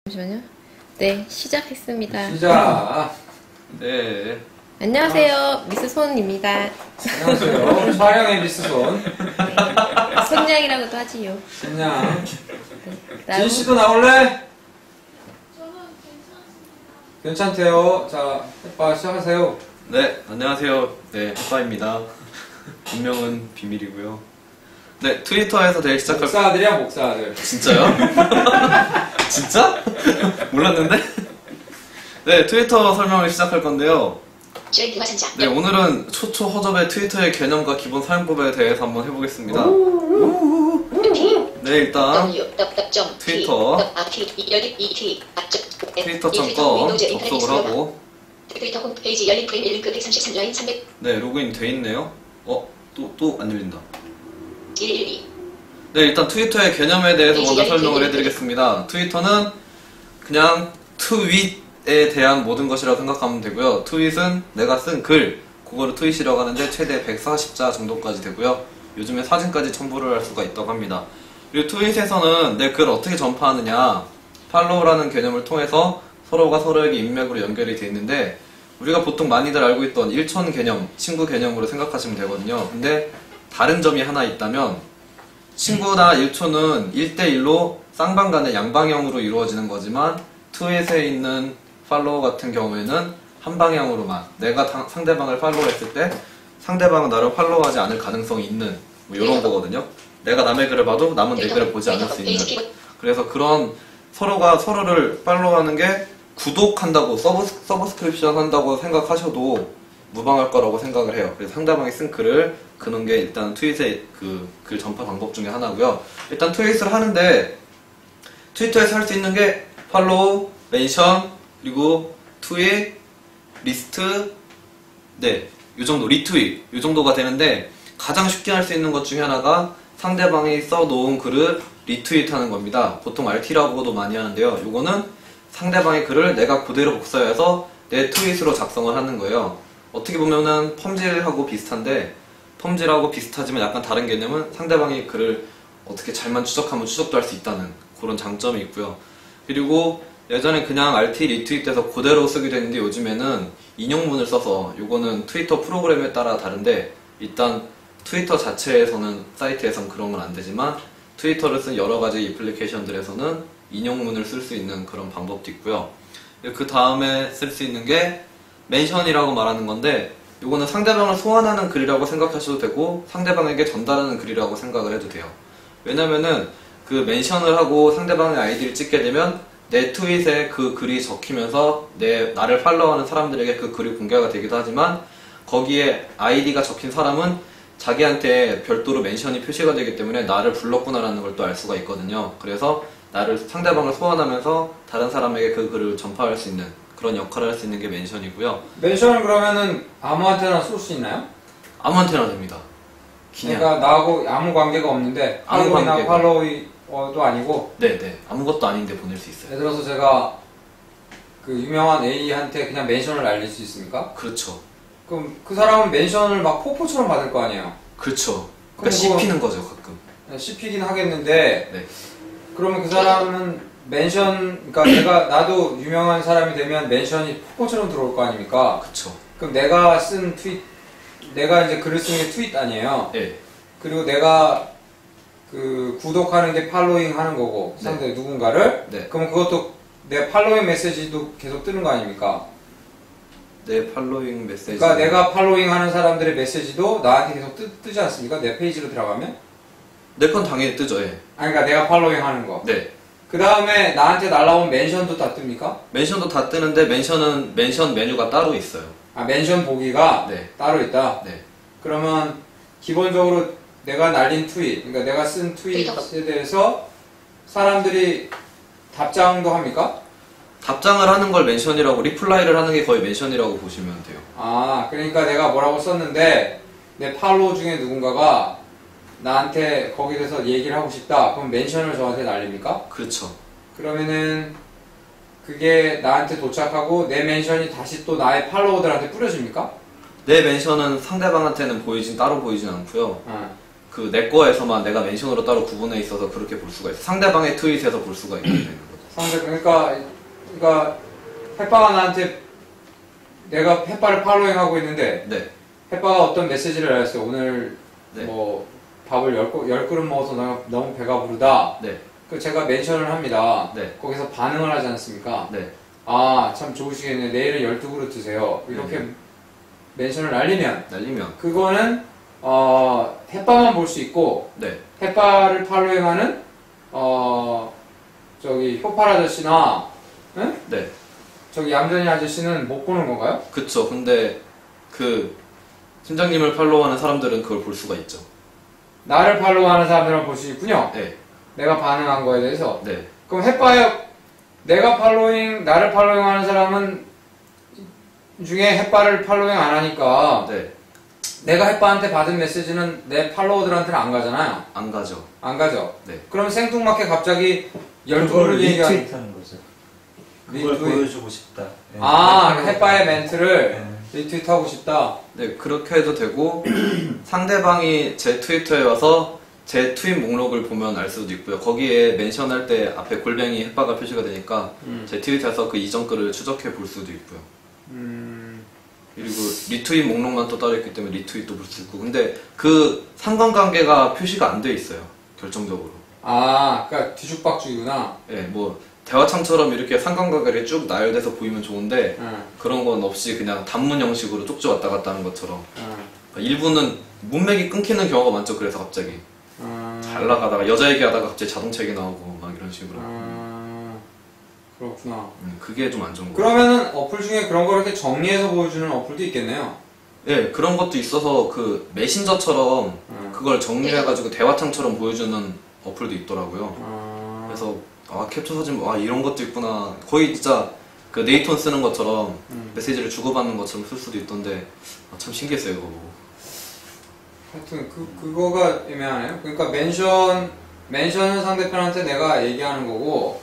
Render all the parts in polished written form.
잠시만요. 네, 시작했습니다. 시작. 네. 안녕하세요. 미스 손입니다. 안녕하세요. 촬영의 미스손. 네, 손냥이라고도 하지요. 신냥. 네, 진씨도 나올래? 괜찮대요. 자, 해빠 시작하세요. 네, 안녕하세요. 네, 햇바입니다. 본명은 비밀이고요. 네, 트위터에서 내일 시작할... 목사들이야, 목사들. 진짜요? 진짜? 몰랐는데? 네, 트위터 설명을 시작할 건데요. 네, 오늘은 초초 허접의 트위터의 개념과 기본 사용법에 대해서 한번 해보겠습니다. 네, 일단 트위터.com 접속을 하고 트위터 홈페이지 열린 프레임 링크 133 라인 300 네, 로그인 돼 있네요. 또 안 열린다. 112 네, 일단 트위터의 개념에 대해서 먼저 설명을 해드리겠습니다. 트위터는 그냥 트윗에 대한 모든 것이라고 생각하면 되고요. 트윗은 내가 쓴 글, 그거를 트윗이라고 하는데 최대 140자 정도까지 되고요. 요즘에 사진까지 첨부를 할 수가 있다고 합니다. 그리고 트윗에서는 내 글을 어떻게 전파하느냐, 팔로우라는 개념을 통해서 서로가 서로에게 인맥으로 연결이 되어 있는데, 우리가 보통 많이들 알고 있던 일촌 개념, 친구 개념으로 생각하시면 되거든요. 근데 다른 점이 하나 있다면, 친구나 일촌은 1대1로 쌍방간의 양방향으로 이루어지는 거지만, 트윗에 있는 팔로워 같은 경우에는 한 방향으로만, 내가 상대방을 팔로우했을 때 상대방은 나를 팔로우하지 않을 가능성이 있는 뭐 이런 거거든요. 내가 남의 글을 봐도 남은 내 글을 보지 않을 수 있는. 그래서 그런 서로가 서로를 팔로우하는 게 구독한다고, 서브스크립션 한다고 생각하셔도 무방할 거라고 생각을 해요. 그래서 상대방이 쓴 글을 그는 게 일단 트윗의 그 글 전파 방법 중에 하나고요. 일단 트윗을 하는데 트위터에서 할 수 있는 게 팔로우, 멘션, 그리고 트윗, 리스트, 네, 요 정도, 리트윗, 요 정도가 되는데 가장 쉽게 할 수 있는 것 중에 하나가 상대방이 써놓은 글을 리트윗하는 겁니다. 보통 RT라고도 많이 하는데요. 요거는 상대방의 글을 내가 그대로 복사해서 내 트윗으로 작성을 하는 거예요. 어떻게 보면은 펌질하고 비슷한데, 펌질하고 비슷하지만 약간 다른 개념은 상대방의 글을 어떻게 잘만 추적하면 추적도 할 수 있다는 그런 장점이 있고요. 그리고 예전에 그냥 RT 리트윗해서 그대로 쓰기도 했는데 요즘에는 인용문을 써서, 요거는 트위터 프로그램에 따라 다른데, 일단 트위터 자체에서는, 사이트에서는 그런 건 안 되지만 트위터를 쓴 여러 가지 애플리케이션들에서는 인용문을 쓸 수 있는 그런 방법도 있고요. 그 다음에 쓸 수 있는 게 멘션이라고 말하는 건데, 요거는 상대방을 소환하는 글이라고 생각하셔도 되고 상대방에게 전달하는 글이라고 생각을 해도 돼요. 왜냐면은 그 멘션을 하고 상대방의 아이디를 찍게 되면 내 트윗에 그 글이 적히면서 나를 팔로우하는 사람들에게 그 글이 공개가 되기도 하지만, 거기에 아이디가 적힌 사람은 자기한테 별도로 멘션이 표시가 되기 때문에 나를 불렀구나라는 걸 또 알 수가 있거든요. 그래서 상대방을 소환하면서 다른 사람에게 그 글을 전파할 수 있는 그런 역할을 할 수 있는 게 멘션이고요. 멘션을 그러면은 아무한테나 쏠 수 있나요? 아무한테나 됩니다. 그냥. 그러니까 나하고 아무 관계가 없는데, 팔로우나 팔로워도 아니고, 네네, 아무것도 아닌데 보낼 수 있어요. 예를 들어서 제가 그 유명한 A한테 그냥 멘션을 날릴 수 있습니까? 그렇죠. 그럼 그 사람은 멘션을 막 포포처럼 받을 거 아니에요? 그렇죠. 그러니까 씹히는 거죠, 가끔. 씹히긴 하겠는데, 네. 그러면 그 사람은 멘션, 그러니까 나도 유명한 사람이 되면 멘션이 포포처럼 들어올 거 아닙니까? 그쵸. 그럼 내가 쓴 트윗, 내가 이제 글을 쓰는 게 트윗 아니에요? 네. 그리고 내가 그 구독하는 게 팔로잉 하는 거고, 상대 누군가를? 네. 그럼 그것도 내 팔로잉 메시지도 계속 뜨는 거 아닙니까? 내 팔로잉 메시지. 그러니까 내가 팔로잉 하는 사람들의 메시지도 나한테 계속 뜨지 않습니까? 내 페이지로 들어가면? 내 건 당연히 뜨죠, 예. 아니, 그러니까 내가 팔로잉 하는 거. 네. 그 다음에 나한테 날라온 멘션도 다 뜹니까? 멘션도 다 뜨는데, 멘션은 멘션 메뉴가 따로 있어요. 아, 멘션 보기가 네. 따로 있다? 네. 그러면 기본적으로 내가 날린 트윗, 그러니까 내가 쓴 트윗에 대해서 사람들이 답장도 합니까? 답장을 하는 걸 멘션이라고, 리플라이를 하는 게 거의 멘션이라고 보시면 돼요. 아, 그러니까 내가 뭐라고 썼는데 내 팔로우 중에 누군가가 나한테 거기에 대해서 얘기를 하고 싶다. 그럼 멘션을 저한테 날립니까? 그렇죠. 그러면은 그게 나한테 도착하고 내 멘션이 다시 또 나의 팔로워들한테 뿌려집니까? 내 멘션은 상대방한테는 따로 보이진 않고요. 그 내 거에서만 내가 멘션으로 따로 구분해 있어서 그렇게 볼 수가 있어요. 상대방의 트윗에서 볼 수가 있는 거죠. 상대 그러니까 햇바가 나한테 내가 햇바를 팔로잉하고 있는데 네. 햇바가 어떤 메시지를 알았어요. 오늘 네. 뭐 밥을 10그릇 먹어서 내가 너무 배가 부르다. 네. 그 제가 멘션을 합니다. 네. 거기서 반응을 하지 않습니까? 네. 아, 참 좋으시겠네. 내일은 12그릇 드세요. 이렇게 멘션을 날리면 날리면. 그거는 햇바만 볼 수 있고 네. 햇바를 팔로잉하는 저기 효팔 아저씨나 응? 네. 저기 얌전히 아저씨는 못 보는 건가요? 그쵸. 근데 그 팀장님을 팔로우하는 사람들은 그걸 볼 수가 있죠. 나를 팔로우하는 사람들은 볼 수 있군요. 네. 내가 반응한 거에 대해서. 네. 그럼 햇바에 나를 팔로잉하는 사람은 중에 햇바를 팔로잉 안 하니까 네. 내가 햇바한테 받은 메시지는 내 팔로워들한테는 안 가잖아요. 안 가죠. 안 가죠. 네. 그럼 생뚱맞게 갑자기 그걸 12그릇 얘기하는 리트윗하는 거죠. 그걸 리트윗. 보여주고 싶다. 네. 햇바의 멘트를 네. 리트윗하고 싶다. 네, 그렇게 해도 되고 상대방이 제 트위터에 와서 제 트윗 목록을 보면 알 수도 있고요. 거기에 멘션할 때 앞에 골뱅이 햇바가 표시가 되니까 제 트윗에서 그 이전 글을 추적해 볼 수도 있고요. 그리고 리트윗 목록만 또 따로 있기 때문에 리트윗도 볼 수 있고. 근데 그 상관관계가 표시가 안 돼 있어요. 결정적으로. 그러니까 뒤죽박죽이구나. 예, 뭐 대화창처럼 이렇게 상관관계를 쭉 나열돼서 보이면 좋은데 응. 그런 건 없이 그냥 단문 형식으로 쪽지 왔다 갔다 하는 것처럼. 응. 일부는 문맥이 끊기는 경우가 많죠. 그래서 갑자기 잘 나가다가 여자 얘기하다가 갑자기 자동차 얘기 나오고 막 이런 식으로. 그렇구나. 그게 좀 안 좋은 거. 그러면은 어플 중에 그런 걸 이렇게 정리해서 보여주는 어플도 있겠네요. 예, 그런 것도 있어서 그 메신저처럼 그걸 정리해가지고 대화창처럼 보여주는 어플도 있더라고요. 그래서 캡처 사진 이런 것도 있구나. 거의 진짜 그 네이톤 쓰는 것처럼 메시지를 주고받는 것처럼 쓸 수도 있던데 참 신기했어요, 그거 보고. 하여튼 그거가 애매하네요. 그러니까 멘션은 상대편한테 내가 얘기하는 거고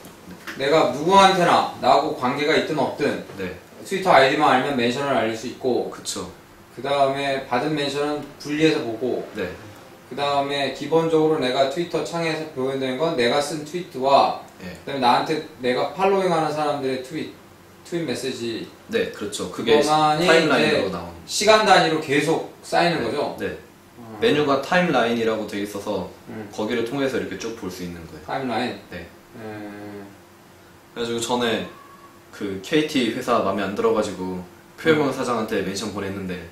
내가 누구한테나 나하고 관계가 있든 없든 네, 트위터 아이디만 알면 멘션을 알릴 수 있고 그쵸. 그 다음에 받은 멘션은 분리해서 보고 네, 그 다음에 기본적으로 내가 트위터 창에서 보여드리는 건 내가 쓴 트위트와 네, 그 다음에 나한테 내가 팔로잉하는 사람들의 트윗 메시지 네, 그렇죠. 그게 그것만이 타임라인으로 이제 나오는. 시간 단위로 계속 쌓이는 거죠. 네, 메뉴가 타임라인이라고 되어 있어서 음. 거기를 통해서 이렇게 쭉 볼 수 있는 거예요. 타임라인. 네. 음. 그래가지고 전에 그 KT 회사 마음에 안 들어가지고 표현명 사장한테 멘션 보냈는데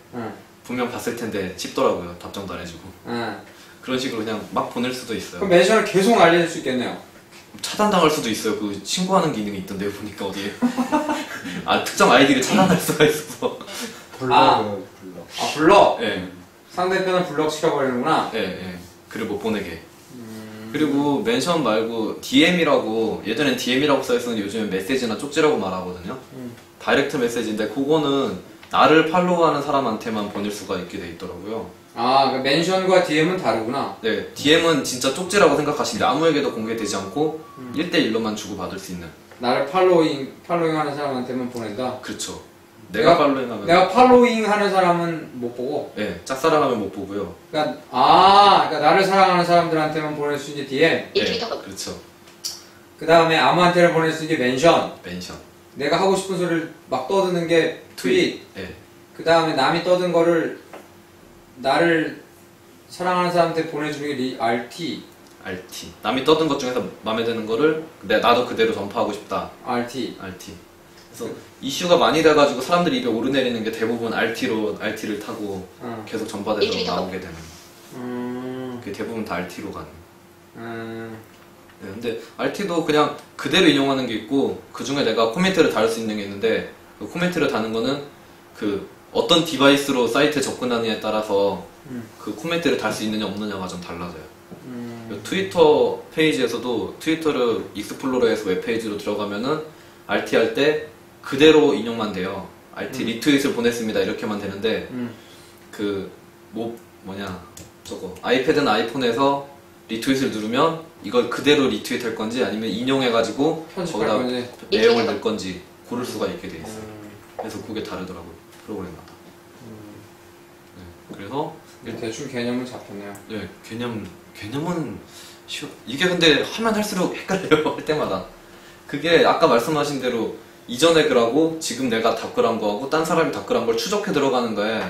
분명 봤을 텐데 찝더라고요. 답장도 안 해주고. 그런 식으로 그냥 막 보낼 수도 있어요. 그럼 멘션을 계속 날릴 수 있겠네요. 차단당할 수도 있어요. 그 신고하는 기능이 있던데요. 보니까 어디에. 특정 아이디를 차단할 수가 있어서. 블럭. 블럭. 예, 상대편을 블럭 시켜버리는구나. 예, 예. 글을 못 보내게. 그리고 멘션 말고 DM이라고, 예전엔 DM이라고 써있었는데 요즘엔 메시지나 쪽지라고 말하거든요. 다이렉트 메시지인데 그거는 나를 팔로우하는 사람한테만 보낼 수가 있게 돼 있더라고요. 그러니까 멘션과 DM은 다르구나. 네, DM은 진짜 쪽지라고 생각하시는데 아무에게도 공개되지 않고 1대1로만 주고받을 수 있는. 나를 팔로잉하는 사람한테만 보낸다. 그렇죠. 내가 팔로잉하면. 내가 팔로잉하는 사람은 못 보고. 네, 짝사랑하면 못 보고요. 그러니까 나를 사랑하는 사람들한테만 보낼 수 있는 DM. 네, 그렇죠. 그 다음에 아무한테나 보낼 수 있는 게 멘션. 내가 하고 싶은 소리를 막 떠드는 게 트윗. 네. 그 다음에 남이 떠든 거를 나를 사랑하는 사람한테 보내주는 게 RT. 남이 떠든 것 중에서 마음에 드는 거를 나도 그대로 전파하고 싶다. RT. 그래서 이슈가 많이 돼가지고 사람들이 입에 오르내리는 게 대부분 RT를 타고 계속 전파돼서 나오게 되는. 그게 대부분 다 RT로 가는. 네, 근데 RT도 그냥 그대로 인용하는 게 있고 그 중에 내가 코멘트를 달을 수 있는 게 있는데 그 코멘트를 다는 거는 그 어떤 디바이스로 사이트에 접근하느냐에 따라서 그 코멘트를 달 수 있느냐 없느냐가 좀 달라져요. 트위터 페이지에서도 트위터를 익스플로러에서 웹페이지로 들어가면은 RT 할 때 그대로 인용만 돼요. RT 리트윗을 보냈습니다 이렇게만 되는데 저거 아이패드나 아이폰에서 리트윗을 누르면 이걸 그대로 리트윗 할 건지 아니면 인용해가지고 편집할 거기다 건지. 내용을 넣을 건지 고를 수가 있게 돼 있어요. 그래서 그게 다르더라고요. 프로그램마다. 네, 그래서 대충 개념은 잡혔네요. 네, 개념은 이게 근데 하면 할수록 헷갈려요. 할 때마다. 그게 아까 말씀하신 대로 이전의 글하고 지금 내가 답글한 거하고 딴 사람이 답글한 걸 추적해 들어가는 거에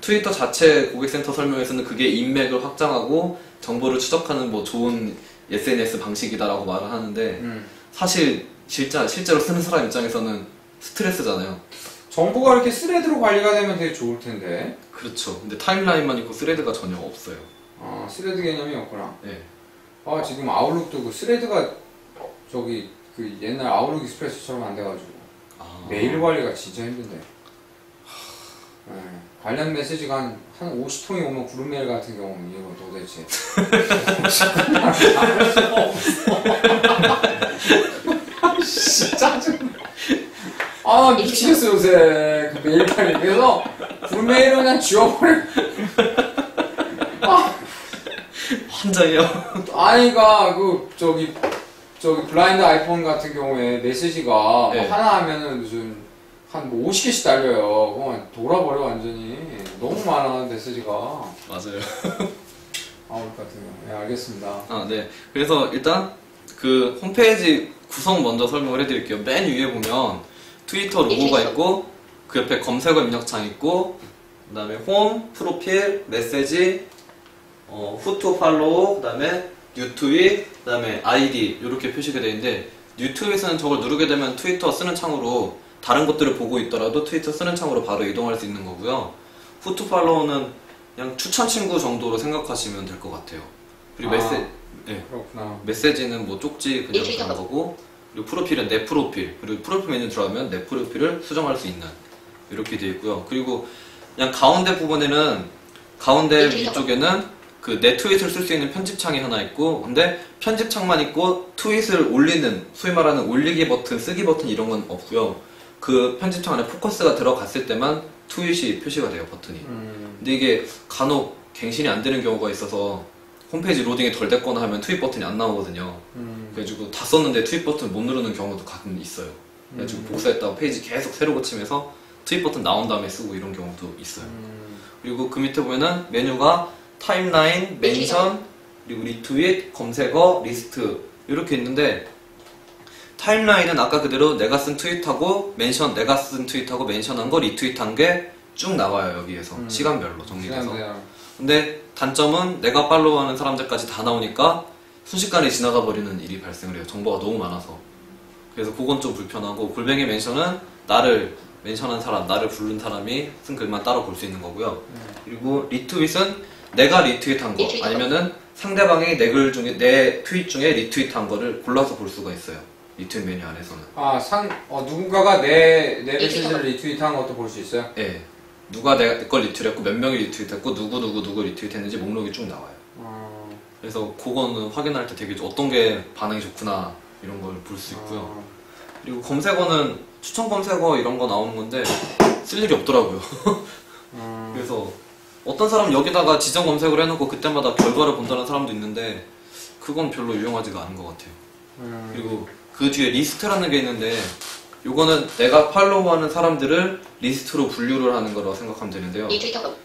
트위터 자체 고객센터 설명에서는 그게 인맥을 확장하고 정보를 추적하는 뭐 좋은 SNS 방식이다라고 말을 하는데 사실 실제로 쓰는 사람 입장에서는 스트레스잖아요. 정보가 이렇게 스레드로 관리가 되면 되게 좋을 텐데. 그렇죠. 근데 타임라인만 있고 스레드가 전혀 없어요. 아, 스레드 개념이 없구나. 네. 아, 지금 아웃룩도 그 스레드가 저기 그 옛날 아웃룩 익스프레스처럼 안 돼가지고 메일 관리가 진짜 힘든데. 네. 관련 메시지가 한 50통이 오면 그룹 메일 같은 경우는 이거 도대체. 진짜 짜증나. 아, 미치겠어 요새 그 메일 관리. 그래서 그룹 메일은 그냥 지워버려. 환장해요. 아이가 그 저기 블라인드 아이폰 같은 경우에 메시지가 네. 하나 하면은 무슨 한 50개씩 달려요. 그건 돌아버려 완전히. 너무 많아 메시지가. 맞아요. 아울 같은 경우. 네, 알겠습니다. 아, 네. 그래서 일단 그 홈페이지 구성 먼저 설명을 해드릴게요. 맨 위에 보면 트위터 로고가 있고 그 옆에 검색어 입력창 있고 그 다음에 홈, 프로필, 메시지, 후투 팔로우, 그 다음에 뉴트윗, 그 다음에 아이디 이렇게 표시가 되어 있는데 뉴트윗은 저걸 누르게 되면 트위터 쓰는 창으로 다른 것들을 보고 있더라도 트위터 쓰는 창으로 바로 이동할 수 있는 거고요. 후투 팔로우는 그냥 추천 친구 정도로 생각하시면 될 것 같아요. 그리고 네. 그렇구나. 메시지는 뭐 쪽지 그냥 그런 거고 그리고 프로필은 내 프로필 그리고 프로필 메뉴 들어가면 내 프로필을 수정할 수 있는 이렇게 되어 있고요. 그리고 그냥 가운데 부분에는 가운데 위쪽에는 그 내 트윗을 쓸 수 있는 편집창이 하나 있고 근데 편집창만 있고 트윗을 올리는 소위 말하는 올리기 버튼, 쓰기 버튼 이런 건 없고요. 그 편집창 안에 포커스가 들어갔을 때만 트윗이 표시가 돼요, 버튼이. 근데 이게 간혹 갱신이 안 되는 경우가 있어서 홈페이지 로딩이 덜 됐거나 하면 트윗 버튼이 안 나오거든요. 그래가지고 다 썼는데 트윗 버튼 못 누르는 경우도 가끔 있어요. 그래가지고 복사했다가 페이지 계속 새로 고치면서 트윗 버튼 나온 다음에 쓰고 이런 경우도 있어요. 그리고 그 밑에 보면은 메뉴가 타임라인, 멘션, 그리고 리트윗, 검색어, 리스트 이렇게 있는데 타임라인은 아까 그대로 내가 쓴 트윗하고 멘션, 내가 쓴 트윗하고 멘션한 거 리트윗한 게 쭉 나와요 여기에서 시간별로 정리돼서. 시간대요. 근데 단점은 내가 팔로우하는 사람들까지 다 나오니까 순식간에 지나가 버리는 일이 발생을 해요. 정보가 너무 많아서. 그래서 그건 좀 불편하고 골뱅이 멘션은 나를 멘션한 사람, 나를 부른 사람이 쓴 글만 따로 볼 수 있는 거고요. 그리고 리트윗은 내가 리트윗한 거 아니면은 상대방이 내 글 중에 내 트윗 중에 리트윗한 거를 골라서 볼 수가 있어요. 리트윗 메뉴 안에서는. 아, 누군가가 내 메시지를 리트윗한 것도 볼 수 있어요? 네. 누가 내 걸 리트윗했고 몇 명이 리트윗했고 누구 리트윗했는지 목록이 쭉 나와요. 그래서 그거는 확인할 때 되게 어떤 게 반응이 좋구나 이런 걸 볼 수 있고요. 그리고 검색어는 추천 검색어 이런 거 나오는 건데 쓸 일이 없더라고요. 그래서 어떤 사람은 여기다가 지정 검색을 해놓고 그때마다 결과를 본다는 사람도 있는데 그건 별로 유용하지가 않은 것 같아요. 그리고 그 뒤에 리스트라는 게 있는데 요거는 내가 팔로우하는 사람들을 리스트로 분류를 하는 거라고 생각하면 되는데요.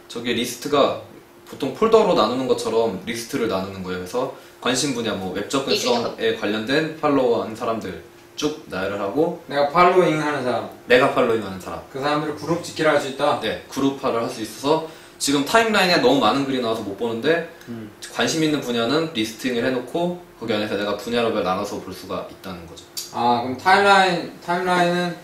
저게 리스트가 보통 폴더로 나누는 것처럼 리스트를 나누는 거예요. 그래서 관심 분야, 뭐 웹 접근성에 관련된 팔로우하는 사람들 쭉 나열을 하고 내가 팔로잉 하는 사람, 내가 팔로잉하는 사람 그 사람들을 그룹 지키라 할 수 있다? 네, 그룹화를 할 수 있어서 지금 타임라인에 너무 많은 글이 나와서 못 보는데 관심 있는 분야는 리스팅을 해놓고 거기 안에서 내가 분야별로 나눠서 볼 수가 있다는 거죠. 아, 그럼 타임라인은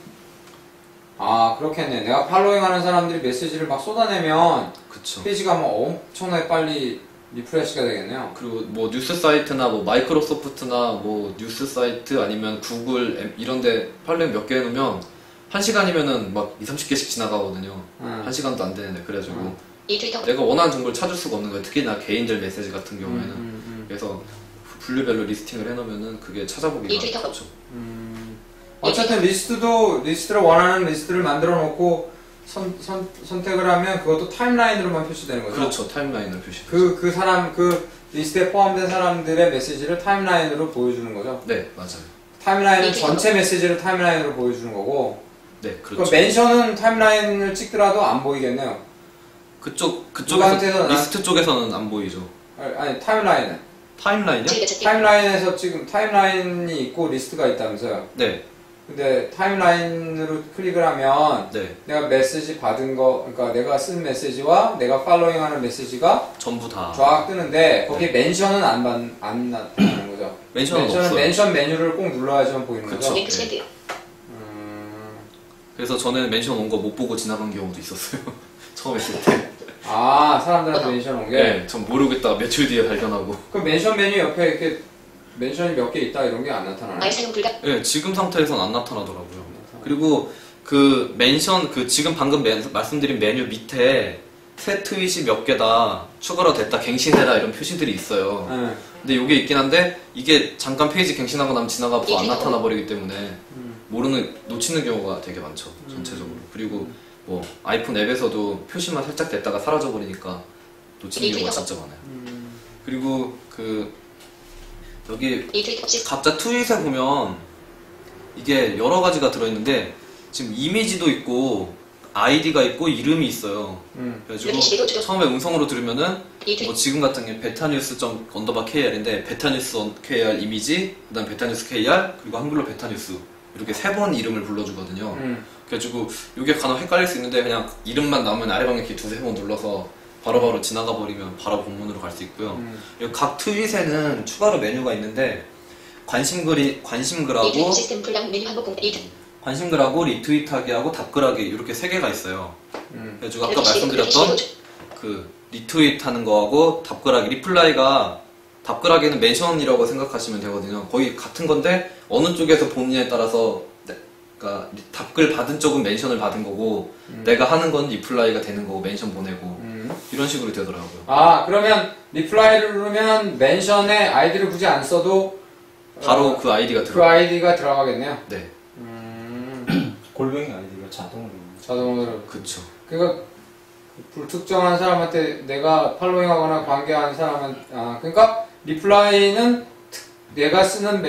그렇겠네. 내가 팔로잉 하는 사람들이 메시지를 막 쏟아내면 그쵸. 페이지가 막 엄청나게 빨리 리프레시가 되겠네요. 그리고 뭐 뉴스 사이트나 뭐 마이크로소프트나 뭐 뉴스 사이트 아니면 구글 이런데 팔로잉 몇 개 해놓으면 1시간이면은 막 20-30개씩 지나가거든요. 1시간도 안 되는데 그래가지고 내가 원하는 정보를 찾을 수가 없는 거예요. 특히나 개인들 메시지 같은 경우에는. 그래서 분류별로 리스팅을 해놓으면은 그게 찾아보기가 좋죠. 어쨌든 리스트를 원하는 리스트를 만들어 놓고 선택을 하면 그것도 타임라인으로만 표시되는 거죠? 그렇죠. 타임라인으로 표시되죠. 그 리스트에 포함된 사람들의 메시지를 타임라인으로 보여주는 거죠? 네, 맞아요. 타임라인은 전체 메시지를 타임라인으로 보여주는 거고 네, 그렇죠. 멘션은 타임라인을 찍더라도 안 보이겠네요. 그쪽에서 리스트 쪽에서는 안 보이죠. 아니 타임라인은 타임라인이요? 타임라인에서 지금 타임라인이 있고 리스트가 있다면서요. 네. 근데 타임라인으로 클릭을 하면 네. 내가 메시지 받은 거, 그러니까 내가 쓴 메시지와 내가 팔로잉하는 메시지가 전부 다. 쫙 뜨는데 거기에 멘션은 안 나타나는 거죠. 멘션은 없어요. 멘션 메뉴를 꼭 눌러야지만 보이는 그쵸. 거죠. 링크 스탠드. 그래서 저는 멘션 온 거 못 보고 지나간 경우도 있었어요. 처음 했을 때. 아, 사람들한테 멘션 온 게? 네, 전 모르겠다가 며칠 뒤에 발견하고. 그럼 멘션 메뉴 옆에 이렇게 멘션이 몇 개 있다 이런 게 안 나타나요? 아예 사용 불가. 네, 지금 상태에서는 안 나타나더라고요. 그리고 그 멘션, 그 지금 방금 말씀드린 메뉴 밑에 새 트윗이 몇 개다 추가로 됐다, 갱신해라 이런 표시들이 있어요. 네. 근데 이게 있긴 한데 이게 잠깐 페이지 갱신하고 나면 지나가고 안 나타나 버리기 때문에 놓치는 경우가 되게 많죠, 전체적으로. 그리고 뭐 아이폰 앱에서도 표시만 살짝 됐다가 사라져 버리니까 놓치는 경우가 진짜 많아요. 그리고 그 여기 리트윗 없이 각자 트윗에 보면 이게 여러 가지가 들어있는데 지금 이미지도 있고 아이디가 있고 이름이 있어요. 그래가지고 처음에 음성으로 들으면은 뭐 지금 같은 게 베타뉴스._kr인데 베타뉴스.kr 이미지, 그 다음 베타뉴스 kr, 그리고 한글로 베타뉴스 이렇게 3번 이름을 불러주거든요. 그래가지고 이게 간혹 헷갈릴 수 있는데 그냥 이름만 나오면 아래 방향키 2~3번 눌러서 바로바로 지나가 버리면 바로 본문으로 갈 수 있고요. 각 트윗에는 추가로 메뉴가 있는데 관심글하고 리트윗 시스템 불량 메뉴 한국 리트. 관심글하고 리트윗하기하고 답글하기 이렇게 3개가 있어요. 그래가지고 아까 말씀드렸던 그 리트윗하는 거하고 답글하기, 리플라이가 답글하기는 멘션이라고 생각하시면 되거든요. 거의 같은 건데 어느 쪽에서 본인에 따라서 그러니까 답글 받은 쪽은 멘션을 받은 거고 내가 하는 건 리플라이가 되는 거고 멘션 보내고 이런 식으로 되더라고요. 아, 그러면 리플라이를 누르면 멘션에 아이디를 굳이 안 써도 바로 그 아이디가 그 들어가요. 아이디가 들어가겠네요. 네, 골뱅이 아이디가 자동으로. 그쵸. 그러니까 불특정한 사람한테 내가 팔로잉하거나 관계하는 사람은, 아, 그러니까 리플라이는 내가 쓰는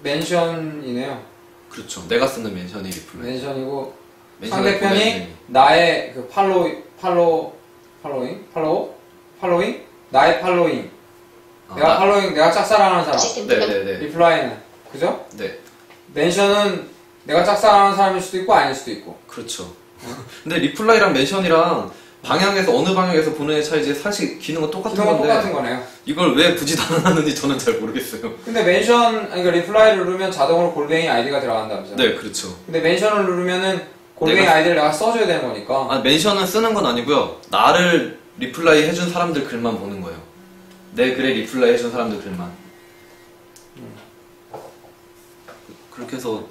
멘션이네요. 그렇죠. 내가 쓰는 멘션이 리플라이. 멘션이고 멘션을 상대편이 보내는 나의 그 팔로잉? 나의 팔로잉. 내가 팔로잉, 내가 짝사랑하는 사람. 시스템 불량. 네네네. 리플라이는. 그죠? 네, 멘션은 내가 짝사랑하는 사람일 수도 있고 아닐 수도 있고. 그렇죠. 근데 리플라이랑 멘션이랑 방향에서 어느 방향에서 보내는 차이지 사실 기능은 똑같은 기능은 건데 똑같은 거네요. 이걸 왜 굳이 단언하는지 저는 잘 모르겠어요. 근데 멘션, 그러니까 리플라이를 누르면 자동으로 골뱅이 아이디가 들어간다면서요? 네, 그렇죠. 근데 멘션을 누르면은 골뱅이 아이디를 내가 써줘야 되는 거니까. 아, 멘션은 쓰는 건 아니고요. 나를 리플라이 해준 사람들 글만 보는 거예요. 내 글에 리플라이 해준 사람들 글만. 그렇게 해서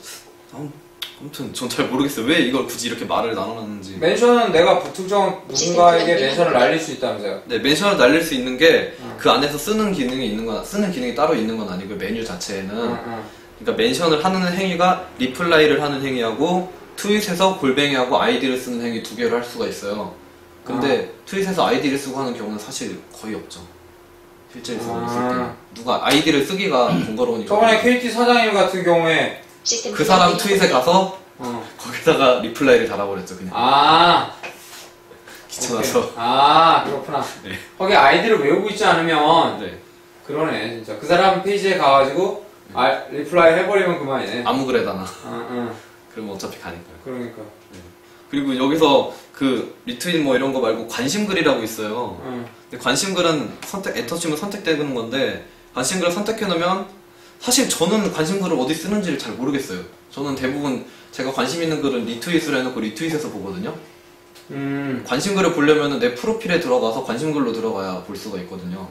아무튼 전 잘 모르겠어요. 왜 이걸 굳이 이렇게 말을 나눠놨는지. 멘션은 내가 불특정 누군가에게 멘션을 날릴 수 있다면서요? 네, 멘션을 날릴 수 있는 게 그 안에서 쓰는 기능이 따로 있는 건 아니고 메뉴 자체에는 그러니까 멘션을 하는 행위가 리플라이를 하는 행위하고 트윗에서 골뱅이하고 아이디를 쓰는 행위 2개를 할 수가 있어요. 근데 트윗에서 아이디를 쓰고 하는 경우는 사실 거의 없죠. 실제로 있을 때는 누가 아이디를 쓰기가 번거로우니까. 저번에 KT 사장님 같은 경우에 시스템 그 불량 사람 메뉴 트윗에 한국 가서 거기다가 리플라이를 달아버렸죠, 그냥. 아, 귀찮아서. 오케이. 아, 그렇구나. 네. 거기 아이디를 외우고 있지 않으면 네. 그러네, 진짜. 그 사람 페이지에 가가지고 리플라이 해버리면 그만이네. 아무 글에다나. 응. 그러면 어차피 가니까요. 그러니까. 그리고 여기서 그 리트윗 뭐 이런 거 말고 관심글이라고 있어요. 근데 관심글은 엔터 치면 선택되는 건데 관심글을 선택해 놓으면 사실 저는 관심글을 어디 쓰는지를 잘 모르겠어요. 저는 대부분 제가 관심 있는 글은 리트윗을 해놓고 리트윗에서 보거든요. 관심글을 보려면 내 프로필에 들어가서 관심글로 들어가야 볼 수가 있거든요.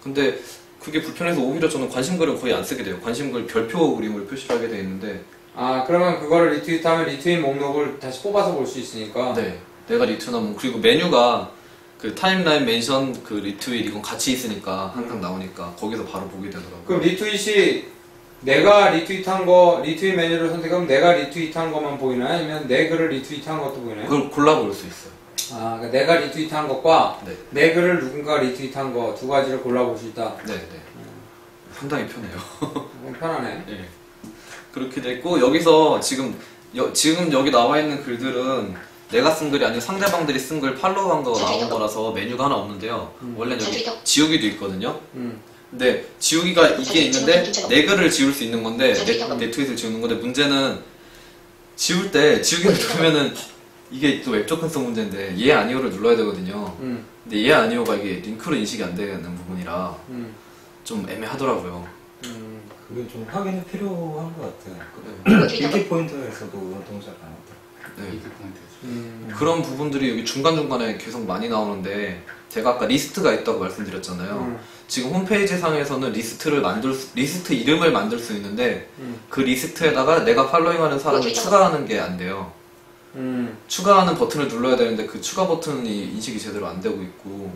근데 그게 불편해서 오히려 저는 관심글을 거의 안 쓰게 돼요. 관심글 별표 그림을 표시를 하게 돼 있는데. 아, 그러면 그거를 리트윗하면 리트윗 목록을 다시 뽑아서 볼 수 있으니까. 네, 내가 리트윗하면. 그리고 메뉴가 그 타임라인 멘션 그 리트윗 이건 같이 있으니까 항상 나오니까 거기서 바로 보게 되더라고요. 그럼 리트윗이 내가 리트윗한 거, 리트윗 메뉴를 선택하면 내가 리트윗한 것만 보이나요? 아니면 내 글을 리트윗한 것도 보이나요? 그걸 골라볼 수 있어요. 아, 그러니까 내가 리트윗한 것과 네. 내 글을 누군가 리트윗한 거 두 가지를 골라볼 수 있다. 네. 상당히 편해요. 편하네. 네. 그렇게 됐고 여기서 지금 여기 나와 있는 글들은 내가 쓴 글이 아니고 상대방들이 쓴 글 팔로우한 거 나온 거라서 메뉴가 하나 없는데요. 원래는 여기 지우기도 있거든요. 근데 지우기가 이게 있는데 내 글을 지울 수 있는 건데 내 트윗을 지우는 건데 문제는 지울 때 지우기를 누르면은 이게 또 웹 접근성 문제인데 예 아니오를 눌러야 되거든요. 근데 예 아니오가 이게 링크로 인식이 안 되는 부분이라 좀 애매하더라고요. 그게 좀 확인이 필요한 것 같아요. 일기 포인터에서도 그런 동작을 안 했다. 네. 그런 부분들이 여기 중간중간에 계속 많이 나오는데 제가 아까 리스트가 있다고 말씀드렸잖아요. 지금 홈페이지 상에서는 리스트 이름을 만들 수 있는데 그 리스트에다가 내가 팔로잉하는 사람을 추가하는 게 안 돼요. 추가하는 버튼을 눌러야 되는데 그 추가 버튼이 인식이 제대로 안 되고 있고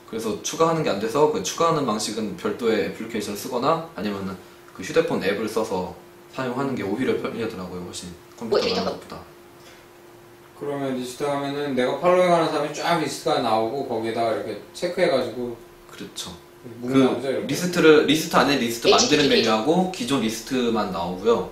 그래서 추가하는 게 안 돼서 그 추가하는 방식은 별도의 애플리케이션을 쓰거나 아니면은 그 휴대폰 앱을 써서 사용하는 게 오히려 편리하더라고요. 훨씬 컴퓨터로 하는 것보다. 그러면 리스트 하면은 내가 팔로잉하는 사람이 쫙 리스트가 나오고 거기에다가 이렇게 체크해가지고 그렇죠. 그 리스트 안에 리스트 만드는 메뉴하고 기존 리스트만 나오고요.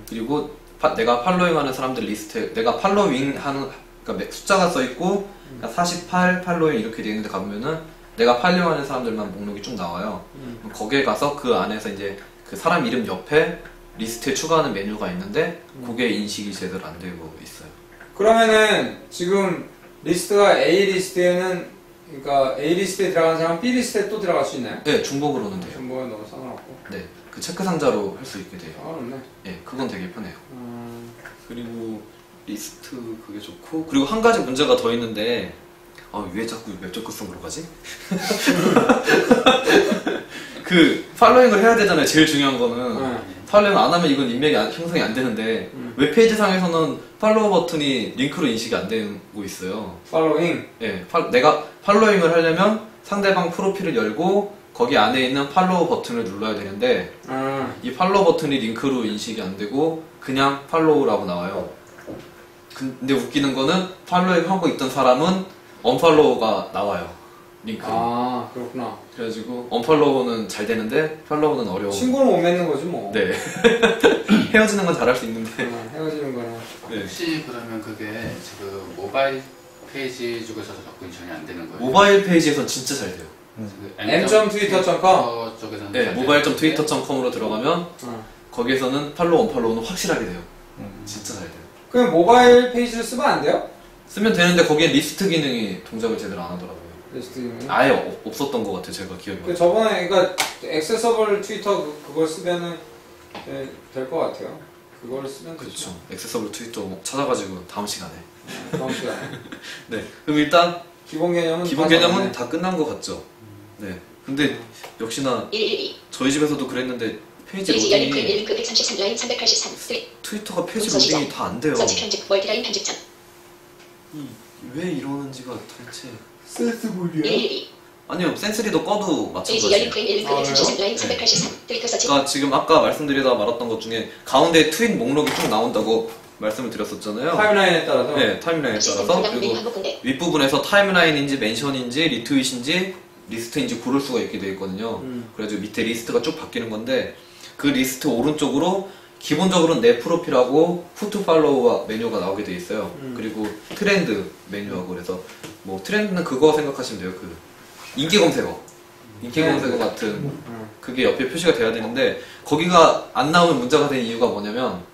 그리고 내가 팔로잉하는 사람들 리스트에 내가 팔로잉하는 그러니까 숫자가 써 있고 48 팔로잉 이렇게 되어 있는데 가보면은 내가 팔로잉하는 사람들만 목록이 쭉 나와요. 거기에 가서 그 안에서 이제 그 사람 이름 옆에 리스트에 추가하는 메뉴가 있는데 그게 인식이 제대로 안 되고 있어요. 그러면은 지금 리스트가 A 리스트에는 그러니까 A 리스트에 들어간 사람 B 리스트에 또 들어갈 수 있나요? 네, 중복으로는 돼요. 중복은 너무 상관없고. 네, 그 체크 상자로 할 수 있게 돼요. 상관없네. 네, 그건 되게 편해요. 그리고 리스트 그게 좋고 그리고 한 가지 문제가 더 있는데 왜 자꾸 웹 접근성으로 가지? 그 팔로잉을 해야 되잖아요. 제일 중요한 거는 팔로잉 안 하면 이건 인맥이 형성이 안 되는데 웹페이지 상에서는 팔로우 버튼이 링크로 인식이 안 되고 있어요. 팔로잉? 네, 내가 팔로잉을 하려면 상대방 프로필을 열고 거기 안에 있는 팔로우 버튼을 눌러야 되는데 이 팔로우 버튼이 링크로 인식이 안 되고 그냥 팔로우라고 나와요. 근데 웃기는 거는 팔로잉 하고 있던 사람은 언팔로우가 나와요. 링크로. 아, 그렇구나. 그래가지고 언팔로우는 잘 되는데 팔로우는 어려워. 친구를 못 맺는 거지 뭐. 네. 헤어지는 건 잘할 수 있는데. 헤어지는 거는. 네. 혹시 그러면 그게 지금 모바일 페이지 쪽에서 접근이 전혀 안 되는 거예요? 모바일 페이지에선 진짜 잘 돼요. m.twitter.com 쪽에서는 네, mobile.twitter.com으로 들어가면 거기에서는 팔로우 언팔로우는 확실하게 돼요. 진짜 잘 돼요. 그럼 모바일 페이지를 쓰면 안 돼요? 쓰면 되는데 거기에 리스트 기능이 동작을 제대로 안 하더라고요. 리스트 기능? 아예 없었던 것 같아요. 제가 기억이 나요. 저번에 그러니까 액세서블 트위터 그걸 쓰면은 될 것 같아요. 그걸 쓰면 그렇죠. 액세서블 트위터 찾아가지고 다음 시간에. 다음 시간에. 네. 그럼 일단 기본 개념은 개념은 다 끝난 것 같죠. 네. 근데 역시나 112 저희 집에서도 그랬는데 페이지 페이지 열린 로딩이 링크 133 라인 383 트위터가 페이지 문서 시작. 로딩이 다 안 돼요. 서치 편집 멀티라인 편집점 왜 이러는지가 도대체. 센스볼이야? 112 아니요, 센스리도 꺼도 페이지 열린 마찬가지예요. 링크 133 라인 383 트위터 서치 그러니까 지금 아까 말씀드리다 말았던 것 중에 가운데 트윗 목록이 쭉 나온다고 말씀을 드렸었잖아요. 타임라인에 따라서? 네, 타임라인에 따라서. 그리고 윗부분에서 타임라인인지 멘션인지 리트윗인지 리스트인지 고를 수가 있게 되어 있거든요. 그래가지고 밑에 리스트가 쭉 바뀌는 건데 그 리스트 오른쪽으로 기본적으로는 내 프로필하고 후투 팔로우 메뉴가 나오게 돼 있어요. 그리고 트렌드 메뉴하고 그래서 뭐 트렌드는 그거 생각하시면 돼요. 그 인기 검색어 같은 그게 옆에 표시가 돼야 되는데 거기가 안 나오면 문제가 된 이유가 뭐냐면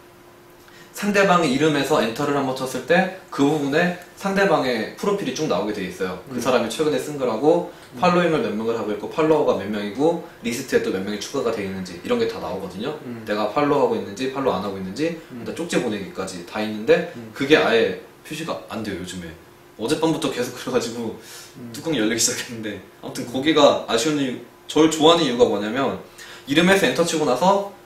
상대방의 이름에서 엔터를 한번 쳤을 때 그 부분에 상대방의 프로필이 쭉 나오게 돼 있어요. 그 사람이 최근에 쓴 거라고 팔로잉을 몇 명을 하고 있고 팔로워가 몇 명이고 리스트에 또 몇 명이 추가가 돼 있는지 이런 게 다 나오거든요. 내가 팔로우하고 있는지 팔로우 안 하고 있는지 쪽지 보내기까지 다 있는데 그게 아예 표시가 안 돼요. 요즘에 어젯밤부터 계속 그래가지고 뚜껑이 열리기 시작했는데 아무튼 거기가 아쉬운 이유, 저를 좋아하는 이유가 뭐냐면 이름에서 엔터 치고 나서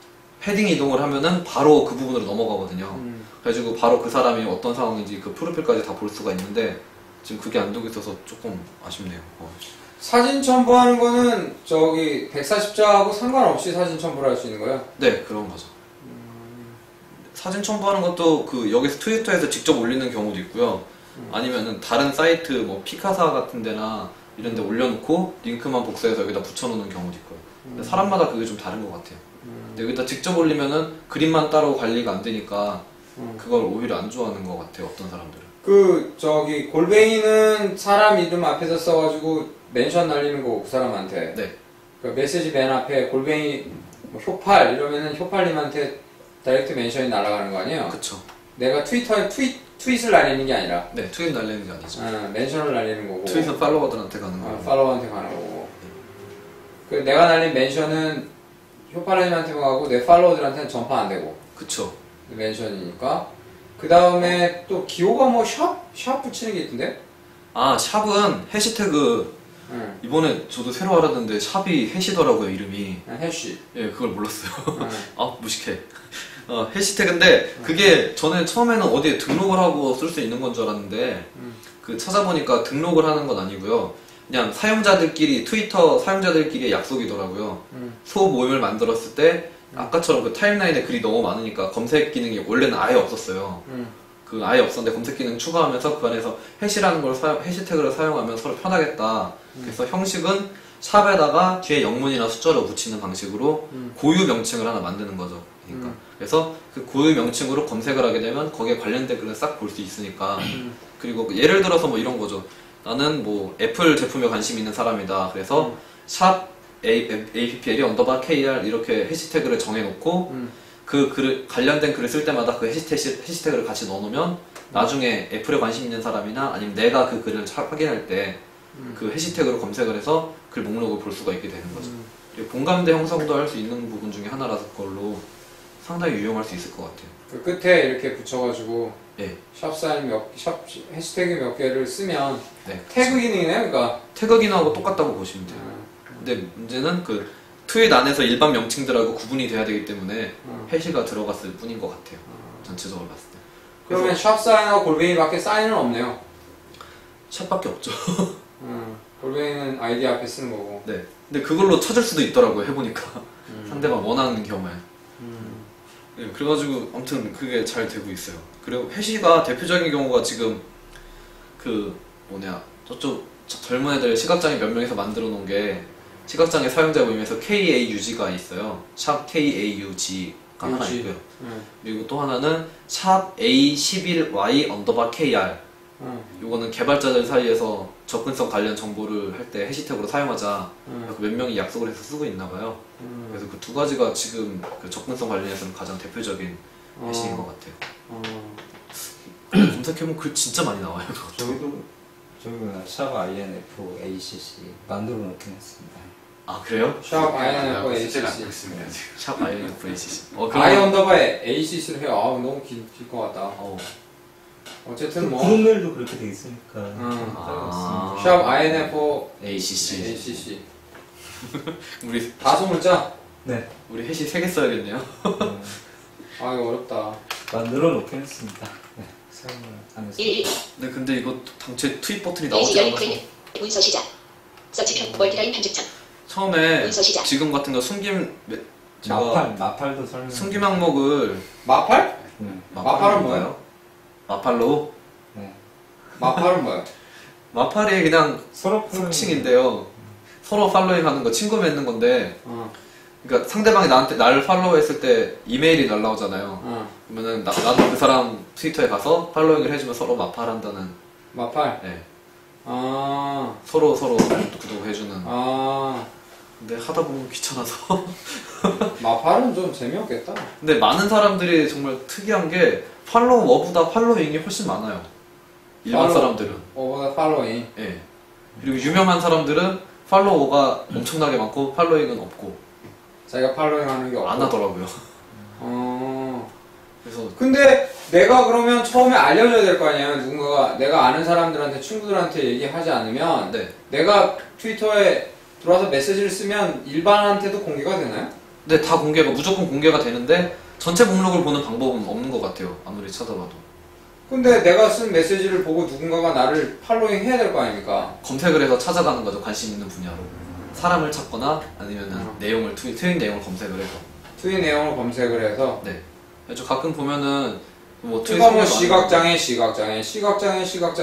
헤딩 이동을 하면은 바로 그 부분으로 넘어가거든요. 그래가지고 바로 그 사람이 어떤 상황인지 그 프로필까지 다 볼 수가 있는데 지금 그게 안 되고 있어서 조금 아쉽네요. 사진 첨부하는 거는 저기 140자하고 상관없이 사진 첨부를 할 수 있는 거예요? 네, 그런 거죠. 사진 첨부하는 것도 그 여기서 트위터에서 직접 올리는 경우도 있고요. 아니면은 다른 사이트 뭐 피카사 같은 데나 이런 데 올려놓고 링크만 복사해서 여기다 붙여놓는 경우도 있고요. 근데 사람마다 그게 좀 다른 것 같아요. 근데 여기다 직접 올리면은 그림만 따로 관리가 안 되니까 그걸 오히려 안 좋아하는 것 같아요. 어떤 사람들은. 그 저기 골뱅이는 사람 이름 앞에서 써가지고 멘션 날리는 거고 그 사람한테. 네. 그 메시지 맨 앞에 골뱅이 뭐 효팔 이러면은 효팔님한테 다이렉트 멘션이 날아가는 거 아니에요? 그쵸. 내가 트위터에 트윗을 날리는 게 아니라 네, 트윗 날리는 게 아니죠. 멘션을 날리는 거고 트윗은 팔로워들한테 가는 거고. 팔로워한테 가는 거고 그 내가 날린 멘션은 효팔님한테만 가고 내 팔로워들한테는 전파 안 되고 그쵸. 멘션이니까 그 다음에 또 기호가 뭐 샵 붙이는 게 있던데? 아, 샵은 해시태그 이번에 저도 새로 알았는데 샵이 해시더라고요, 이름이. 해시. 예, 그걸 몰랐어요. 아, 무식해. 해시태그인데 그게 저는 처음에는 어디에 등록을 하고 쓸 수 있는 건 줄 알았는데 그 찾아보니까 등록을 하는 건 아니고요. 그냥 사용자들끼리 트위터 사용자들끼리의 약속이더라고요. 소모임을 만들었을 때 아까처럼 그 타임라인에 글이 너무 많으니까 검색 기능이 원래는 아예 없었어요. 그 아예 없었는데 검색 기능 추가하면서 그 안에서 해시라는 걸 해시태그를 사용하면 서로 편하겠다. 그래서 형식은 샵에다가 뒤에 영문이나 숫자를 붙이는 방식으로 고유 명칭을 하나 만드는 거죠. 그러니까 그래서 그 고유 명칭으로 검색을 하게 되면 거기에 관련된 글을 싹 볼 수 있으니까 그리고 예를 들어서 뭐 이런 거죠. 나는 뭐 애플 제품에 관심 있는 사람이다. 그래서 샵 APPL _KR 이렇게 해시태그를 정해놓고 그 글을 관련된 글을 쓸 때마다 그 해시태그를 같이 넣어놓으면 나중에 애플에 관심 있는 사람이나 아니면 내가 그 글을 확인할 때 그 해시태그로 검색을 해서 글 목록을 볼 수가 있게 되는 거죠. 그리고 공감대 형성도 할 수 있는 부분 중에 하나라서 그걸로 상당히 유용할 수 있을 것 같아요. 그 끝에 이렇게 붙여가지고 예. 샵 해시태그 몇 개를 쓰면 네. 태그 기능이네요, 그러니까. 태그 기능하고 똑같다고 보시면 돼요. 근데 문제는 그 트윗 안에서 일반 명칭들하고 구분이 돼야 되기 때문에 해시가 들어갔을 뿐인 것 같아요. 전체적으로 봤을 때. 그러면 샵 사인하고 골뱅이밖에 사인은 없네요. 샵밖에 없죠. 골뱅이는 아이디 앞에 쓰는 거고. 네. 근데 그걸로 찾을 수도 있더라고요. 해보니까 상대방 원하는 경우에. 네, 그래가지고 아무튼 그게 잘 되고 있어요. 그리고 해시가 대표적인 경우가 지금 그 뭐냐 저쪽 젊은 애들 시각장애 몇 명에서 만들어 놓은 게 시각장애 사용자 모임에서 KAUG가 있어요. 샵 KAUG가 하나 있고요. 그리고 또 하나는 샵 A11Y_KR. 요거는 개발자들 사이에서 접근성 관련 정보를 할 때 해시태그로 사용하자. 몇 명이 약속을 해서 쓰고 있나 봐요. 그래서 그 두 가지가 지금 그 접근성 관련해서는 가장 대표적인 해시인 것 같아요. 검색해보면 글 진짜 많이 나와요. 저희도 샵 INFACC 만들어 놓긴 했습니다. 아 그래요? 샵 INFACC. 샵 INFACC. I 언더바에 ACC를 해요. 아, 너무 길 것 같다. 어쨌든 뭐. 그런 메일도 그렇게 돼 있으니까. 샵 INFACC. ACC. 우리 다소 문자? 네. 우리 해시 3개 써야겠네요. 아, 이거 어렵다. 만들어 놓긴 했습니다. 네. 사용을 안 했어요. 1. 네, 근데 이거 당최 트윗 버튼이 페이지 나오지 열린 않아서 프레임. 문서 시작. 서치편 멀티라인 편집창. 처음에 문서 시작. 지금 같은 거 제가 마팔도 설명. 숨김 항목을 마팔? 네. 마팔은 뭐예요? 마팔로? 네. 마팔은 뭐예요? 마팔이 그냥 서로 속칭인데요. 서로 팔로잉 하는 거, 친구 맺는 건데, 그러니까 상대방이 나를 팔로우했을 때 이메일이 날라오잖아요. 그러면은 나도 그 사람 트위터에 가서 팔로잉을 해주면 서로 마팔한다는. 마팔? 네. 서로 구독해주는. 근데 하다 보면 귀찮아서. 마팔은 좀 재미없겠다. 근데 많은 사람들이 정말 특이한 게 팔로워보다 팔로잉이 훨씬 많아요. 일반 사람들은. 어보다 팔로잉. 예. 그리고 유명한 사람들은 팔로워가 엄청나게 많고 팔로잉은 없고. 자기가 팔로잉 하는 게 없고. 안 하더라고요. 그래서. 근데 내가 그러면 처음에 알려줘야 될 거 아니에요. 누군가가 내가 아는 사람들한테 친구들한테 얘기하지 않으면 네. 내가 트위터에 들어와서 메시지를 쓰면 일반한테도 공개가 되나요? 네, 다 무조건 공개가 되는데 전체 목록을 보는 방법은 없는 것 같아요. 아무리 찾아봐도. 근데 내가 쓴 메시지를 보고 누군가가 나를 팔로잉 해야 될 거 아닙니까? 검색을 해서 찾아가는 거죠. 관심 있는 분야로. 사람을 찾거나 아니면은 내용을 트윗 내용을 검색을 해서. 트윗 내용을 검색을 해서. 네. 저 가끔 보면은 뭐 트윗 그러니까 뭐 시각장애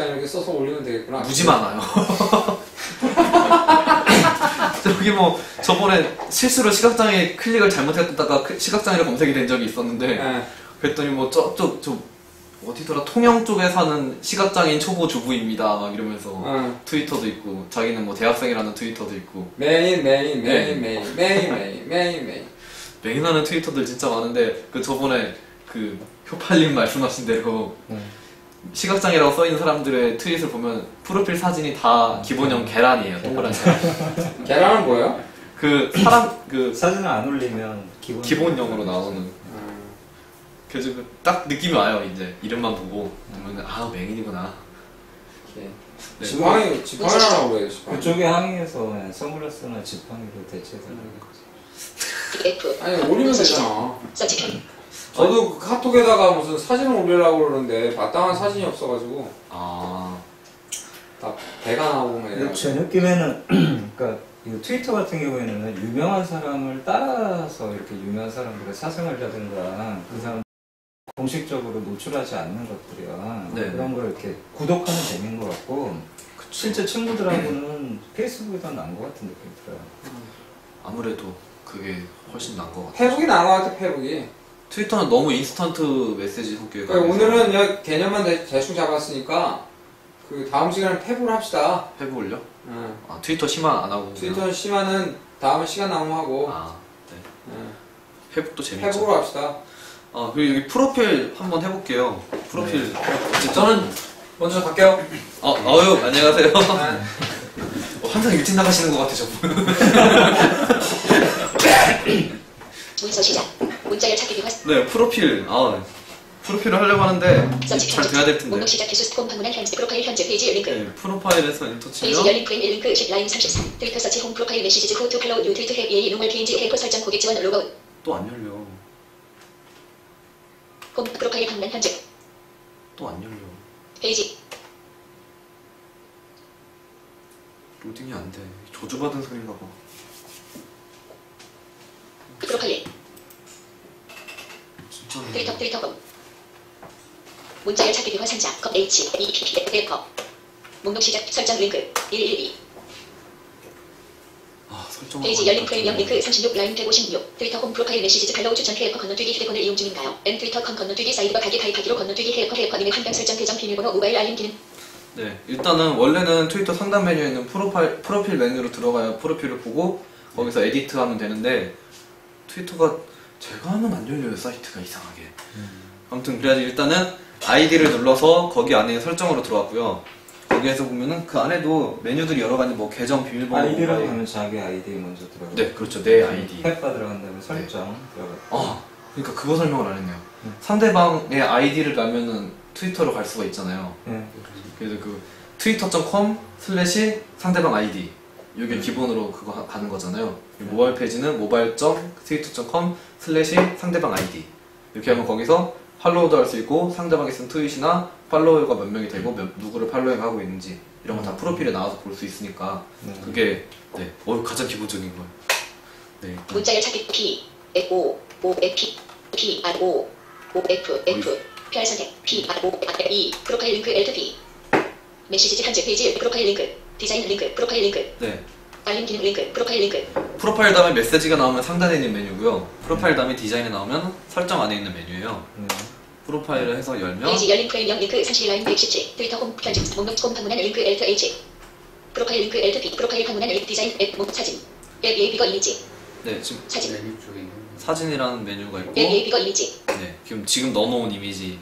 이렇게 써서 올리면 되겠구나. 무지 많아요. 저기 뭐 저번에 실수로 시각장애 클릭을 잘못했다가 시각장애로 검색이 된 적이 있었는데 네. 그랬더니 뭐 저쪽 어디더라 통영 쪽에 사는 시각장애인 초보 주부입니다 막 이러면서 어. 트위터도 있고 자기는 뭐 대학생이라는 트위터도 있고 메인 맹인하는 트위터들 진짜 많은데 그 저번에 그 효팔님 말씀하신 대로 시각장애라고 써있는 사람들의 트윗을 보면 프로필 사진이 다 기본형 계란이에요. 동그란 계란. 계란은 뭐예요? 그 사람 그 사진을 안 올리면 기본형으로 나오는. 그래서 딱 느낌이 와요. 이제 이름만 보고 보면 아 맹인이구나. 이렇게. 네. 지팡이라고 그래요. 지팡이. 그쪽에 항의해서 그냥 선글라스나 지팡이로 대체해달라는 거지. F 아니 올리면 되잖아. 서치 저도 그 카톡에다가 무슨 사진을 올리려고 그러는데 마땅한 사진이 없어가지고 아 다 배가 나오고 막 근데 이래가지고. 제 느낌에는 그러니까 이 트위터 같은 경우에는 유명한 사람을 따라서 이렇게 유명한 사람들의 사생활이라든가 그 사람 공식적으로 노출하지 않는 것들이야. 네. 그런 걸 이렇게 구독하는 재미인 것 같고 실제 친구들하고는 페이스북이 더 나은 것 같은 느낌이 들어요. 아무래도 그게 훨씬 나은 것 같아요. 페북이 나은 것 같아. 페북이. 트위터는 너무 인스턴트 메시지 속기가 그러니까 오늘은 그냥 개념만 대충 잡았으니까 그 다음 시간에 페북을 합시다. 페북 올려? 응. 아 트위터 심화 안 하고 트위터 심화는 다음에 시간 나오면 하고. 아 네. 응. 페북도 재밌죠. 페북으로 합시다. 아 그리고 여기 프로필 한번 해볼게요. 프로필. 저는 먼저 갈게요. 어유 안녕하세요. 항상 일찍 나가시는 것 같아 저분. 문서 시작. 문자열 찾기 비화 네 프로필. 프로필을 하려고 하는데 서치 잘 돼야 될 텐데. 목록 시작 기수스콤 방문한 현재 프로파일 현재 페이지 링크 네 프로파일에서 엔터 페이지 치면 열린 프레임 1링크 10 라인 33 트위터 서치 홈 프로파일 메시지즈 후투 팔로우 뉴 트위터 앱 예의 농월 PNG 해커 설정 고객 지원 로그아웃 또 안 열려. 홈 프로파일 방문 현재 또 안 열려. 페이지 로딩이 안 돼. 저주받은 소리가 봐. 프로파일 진짜. 트위터.com 문자열 찾기 비화 상자 컵 H E P P F 컵 목록 시작 설정 링크 112 설정. 페이지 열린 프레임 0 링크 36 라인 156 트위터 홈 프로파일 메시지즈 팔로우 추천 해커 건너뛰기 휴대폰을 이용 중인가요? N 트위터.com 건너뛰기 사이드바 가기 가입하기로 건너뛰기 해커님의 한강 설정 계정 비밀번호 모바일 알림 기능 네, 일단은 원래는 트위터 상단 메뉴에 있는 프로필 메뉴로 들어가야 프로필을 보고 거기서 에디트 하면 되는데 트위터가 제가 하면 안 열려요. 사이트가 이상하게. 아무튼 그래야지 일단은 아이디를 눌러서 거기 안에 설정으로 들어왔고요. 거기에서 보면은 그 안에도 메뉴들이 여러 가지 뭐 계정 비밀번호 아이디라고 모바일. 하면 자기 아이디 먼저 들어가. 네, 그렇죠. 내 아이디. 탭바 들어간 다음에 설정 들어가. 그러니까 그거 설명을 안 했네요. 상대방의 아이디를 가면은 트위터로 갈 수가 있잖아요. 네. 그래서 그 twitter.com/ 상대방 아이디 이게 기본으로 그거 가는 거잖아요. 모바일 페이지는 mobile.twitter.com/ 상대방 아이디 이렇게 하면 거기서 팔로우도 할 수 있고 상대방이 쓴 트윗이나 팔로워가 몇 명이 되고 누구를 팔로잉하고 있는지 이런 거 다 프로필에 나와서 볼 수 있으니까 그게 네 가장 기본적인 거예요. 네. 문자열 찾기 P F O O F P P R O O F F PR 선택 P R O R E 프로파일 링크 L2P 메시지 현재 페이지 프로파일 링크 디자인 링크 프로파일 링크 네. 알림 기능 링크 프로파일 링크 프로파일 다음에 메시지가 나오면 상단에 있는 메뉴고요. 프로파일 다음에 디자인이 나오면 설정 안에 있는 메뉴예요. 프로파일을 해서 열면 페이지 열린 프레임 0 링크 30 라인 117 트위터 홈 편집 목록 홈 방문한 링크 L2H 프로파일 링크 L2P 프로파일 방문한 앱 디자인 앱 목 사진 앱 예비거 이미지 네 지금 사진 메뉴 쪽에 있는 사진이라는 메뉴가 있고 앱 예비거 이미지 네 지금 넣어놓은 이미지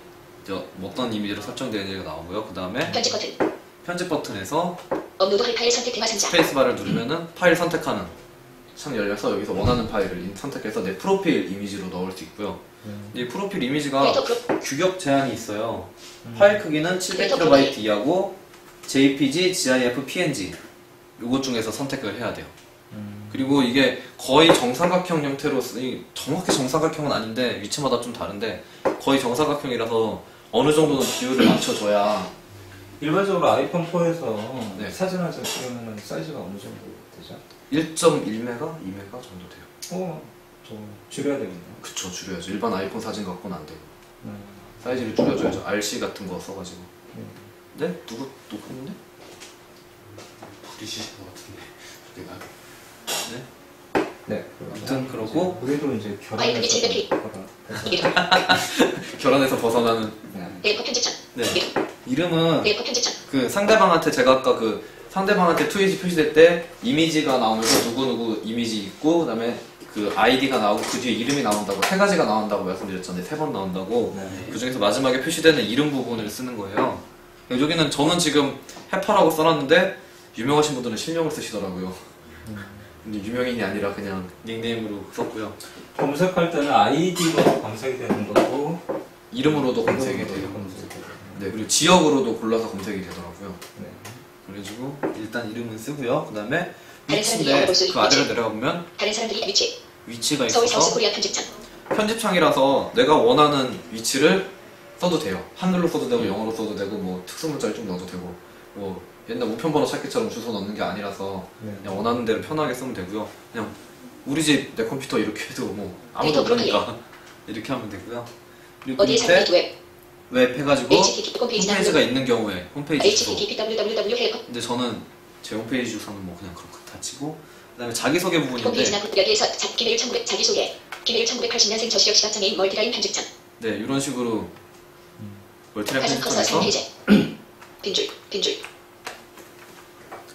어떤 이미지로 설정되는지가 나오고요. 그 다음에 편집 버튼 편집 버튼에서 업로드할 파일 선택 대화 상자 스페이스바를 누르면은 파일 선택하는 창이 열려서 여기서 원하는 파일을 선택해서 내 프로필 이미지로 넣을 수 있고요. 이 프로필 이미지가 규격 제한이 있어요. 파일 크기는 700KB 이하고 JPG, GIF, PNG 요것 중에서 선택을 해야 돼요. 그리고 이게 거의 정사각형 형태로 정확히 정사각형은 아닌데 위치마다 좀 다른데 거의 정사각형이라서 어느 정도는 비율을 맞춰줘야 일반적으로 아이폰 4에서 네. 사진 한 장 찍으면 사이즈가 어느 정도 되죠? 1.1메가? 2메가 정도 돼요. 좀 줄여야 되겠네요. 그쵸, 줄여야죠. 일반 아이폰 사진 갖고는 안 되고 사이즈를 줄여줘야죠. RC 같은 거 써가지고. 네? 누구인데? 부리시신 것 같은데 내가 네? 네. 아무튼 그러고 우리도 이제 아이폰이 결혼해서 700P 결혼해서 벗어나는 네. 래퍼 편집창. 네. 이름. 이름은 래퍼 편집창. 그 상대방한테 제가 아까 그 상대방한테 트윗이 표시될 때 이미지가 나오면서 누구누구 이미지 있고 그다음에 그 아이디가 나오고 그 뒤에 이름이 나온다고 세 가지가 나온다고 말씀드렸잖아요. 3번 나온다고. 네. 그 중에서 마지막에 표시되는 이름 부분을 쓰는 거예요. 여기는 저는 지금 해파라고 써놨는데 유명하신 분들은 실명을 쓰시더라고요. 근데 유명인이 아니라 그냥 닉네임으로 썼고요. 검색할 때는 아이디로 검색이 되는 거고 이름으로도 검색이 돼요. 검색이 돼요. 네, 그리고 지역으로도 골라서 검색이 되더라고요. 네. 그래가지고 일단 이름은 쓰고요. 그 다음에 다른 사람들이 위치인데 알아볼 수 그 아래로 있는 내려가 보면 다른 사람들이 위치. 위치가 서울 있어서 사우스 코리아 편집창. 편집창이라서 내가 원하는 위치를 써도 돼요. 한글로 써도 되고 영어로 써도 되고 뭐 특수문자를 좀 넣어도 되고 뭐 옛날 우편번호 찾기처럼 주소 넣는 게 아니라서 네. 그냥 원하는 대로 편하게 쓰면 되고요. 그냥 우리 집 내 컴퓨터 이렇게 해도 뭐 아무도 모르니까 이렇게 하면 되고요. 그리고 그 어디에 사람들이 밑에 웹. 웹 해가지고 http 홈페이지가 있는 경우에 홈페이지 주소. http www 래퍼 근데 저는 제 홈페이지 주소는 뭐 그냥 그렇게 다 치고 그다음에 자기소개 부분인데 홈페이지나 여기에서 김해일 1900 자기소개. 김해일 1980년생 저시력 시각장애인 멀티라인 편집창. 네 이런 식으로 멀티랩 가장 커서 편집창에서 3페이지. 빈줄. 빈줄.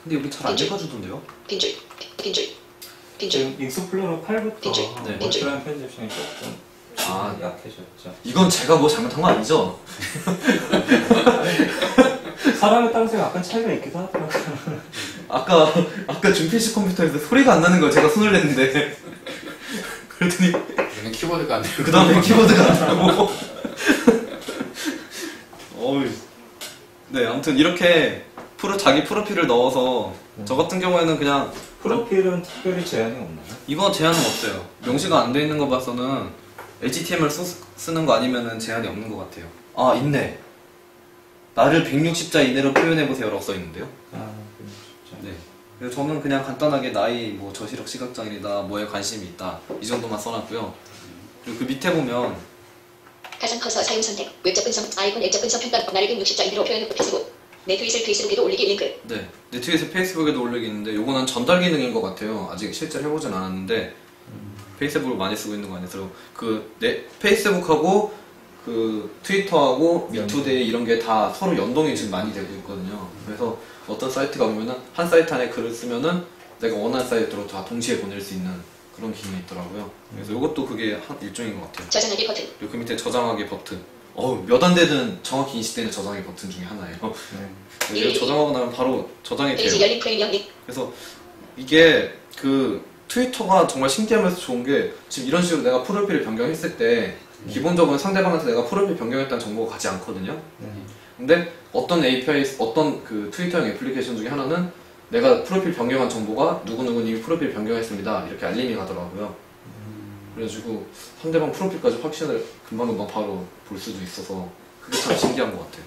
근데 여기 잘 안 빈줄. 읽어주던데요? 빈줄. 빈줄. 빈줄. 지금 익스플로러 8부터 빈줄. 네. 멀티라인 편집성이 조금 아. 약해졌죠. 이건 제가 뭐 잘못한 거 아니죠? 사람에 따라서 약간 차이가 있기도 하더라고요. 아까 준필씨 컴퓨터에서 소리가 안 나는 걸 제가 손을 냈는데 그랬더니 여기는 키보드가 안 돼요. 그 다음에 키보드가 안 나고 어우 네 아무튼 이렇게 자기 프로필을 넣어서 저 같은 경우에는 그냥 프로필은 특별히 제한이 없나요? 이거 제한은 없어요. 명시가 안 돼 있는 거 봐서는 HTML 쓰는 거 아니면은 제한이 없는 것 같아요. 아 있네. 나를 160자 이내로 표현해보세요라고 써있는데요. 아, 진짜. 네. 그래서 저는 그냥 간단하게 나이, 뭐 저시력 시각장애이다, 뭐에 관심이 있다 이 정도만 써놨고요. 그리고 그 밑에 보면 가장 커서 사용 선택. 웹 접근성 아이콘 앱 접근성 평가 나를 160자 이내로 표현하고 페이스북. 내 트윗을 페이스북에도 올리기 링크. 네, 내 트윗에 페이스북에도 올리기 있는데 요거는 전달 기능인 것 같아요. 아직 실제로 해보진 않았는데 페이스북을 많이 쓰고 있는 거 아니어서 그 내 페이스북하고 그 트위터하고 미투데이 이런 게 다 서로 연동이 지금 많이 되고 있거든요. 그래서 어떤 사이트가 보면은 한 사이트 안에 글을 쓰면은 내가 원하는 사이트로 다 동시에 보낼 수 있는 그런 기능이 있더라고요. 그래서 이것도 그게 한 일종인 것 같아요. 저장하기 버튼. 그리고 그 밑에 저장하기 버튼. 몇 안 되는 정확히 인식되는 저장의 버튼 중에 하나예요. 네. 이걸 저장하고 나면 바로 저장이 페이지 돼요. 열린 프레임 영리. 그래서 이게 그 트위터가 정말 신기하면서 좋은 게 지금 이런 식으로 내가 프로필을 변경했을 때 기본적으로 상대방한테 내가 프로필 변경했다는 정보가 가지 않거든요. 근데 어떤 API, 어떤 그 트위터형 애플리케이션 중에 하나는 내가 프로필 변경한 정보가 누구누구님이 프로필 변경했습니다. 이렇게 알림이 가더라고요. 그래가지고 상대방 프로필까지 확신을 금방금방 바로 볼 수도 있어서 그게 참 신기한 것 같아요.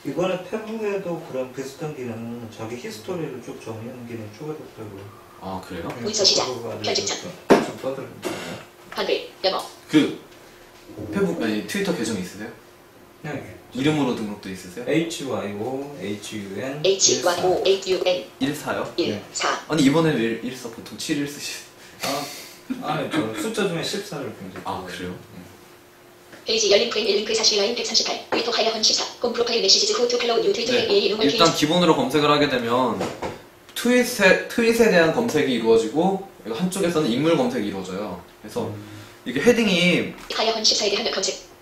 이번에 페북에도 그런 비슷한 기능, 자기 히스토리를 쭉 정리하는 기능이 추가됐다고요. 아 그래요? 문서 시작. 페북 아래에서 편집창. 좀 떠들었는데. 한글. 영어. 그 페북 아니 트위터 계정 있으세요? 네. 이름으로 등록돼 있으세요? HYO, HUN, HYOHUN 14요? 1 네. 4. 아니 이번에 왜 14 보통 7일 쓰시? 저 숫자 중에 14를 굉장히 아 그래요? 페이지 열린 프레임 1링크 41라인 138. 트위터 하야헌 14. 홈 프로파일 메시지즈 후투 펠로우 뉴 트위터 네. A 응원 일단 페이지. 기본으로 검색을 하게 되면 트윗에 대한 검색이 이루어지고 한쪽에서는 인물 검색이 이루어져요. 그래서 이게 헤딩이 하야헌 14에 대한 검색.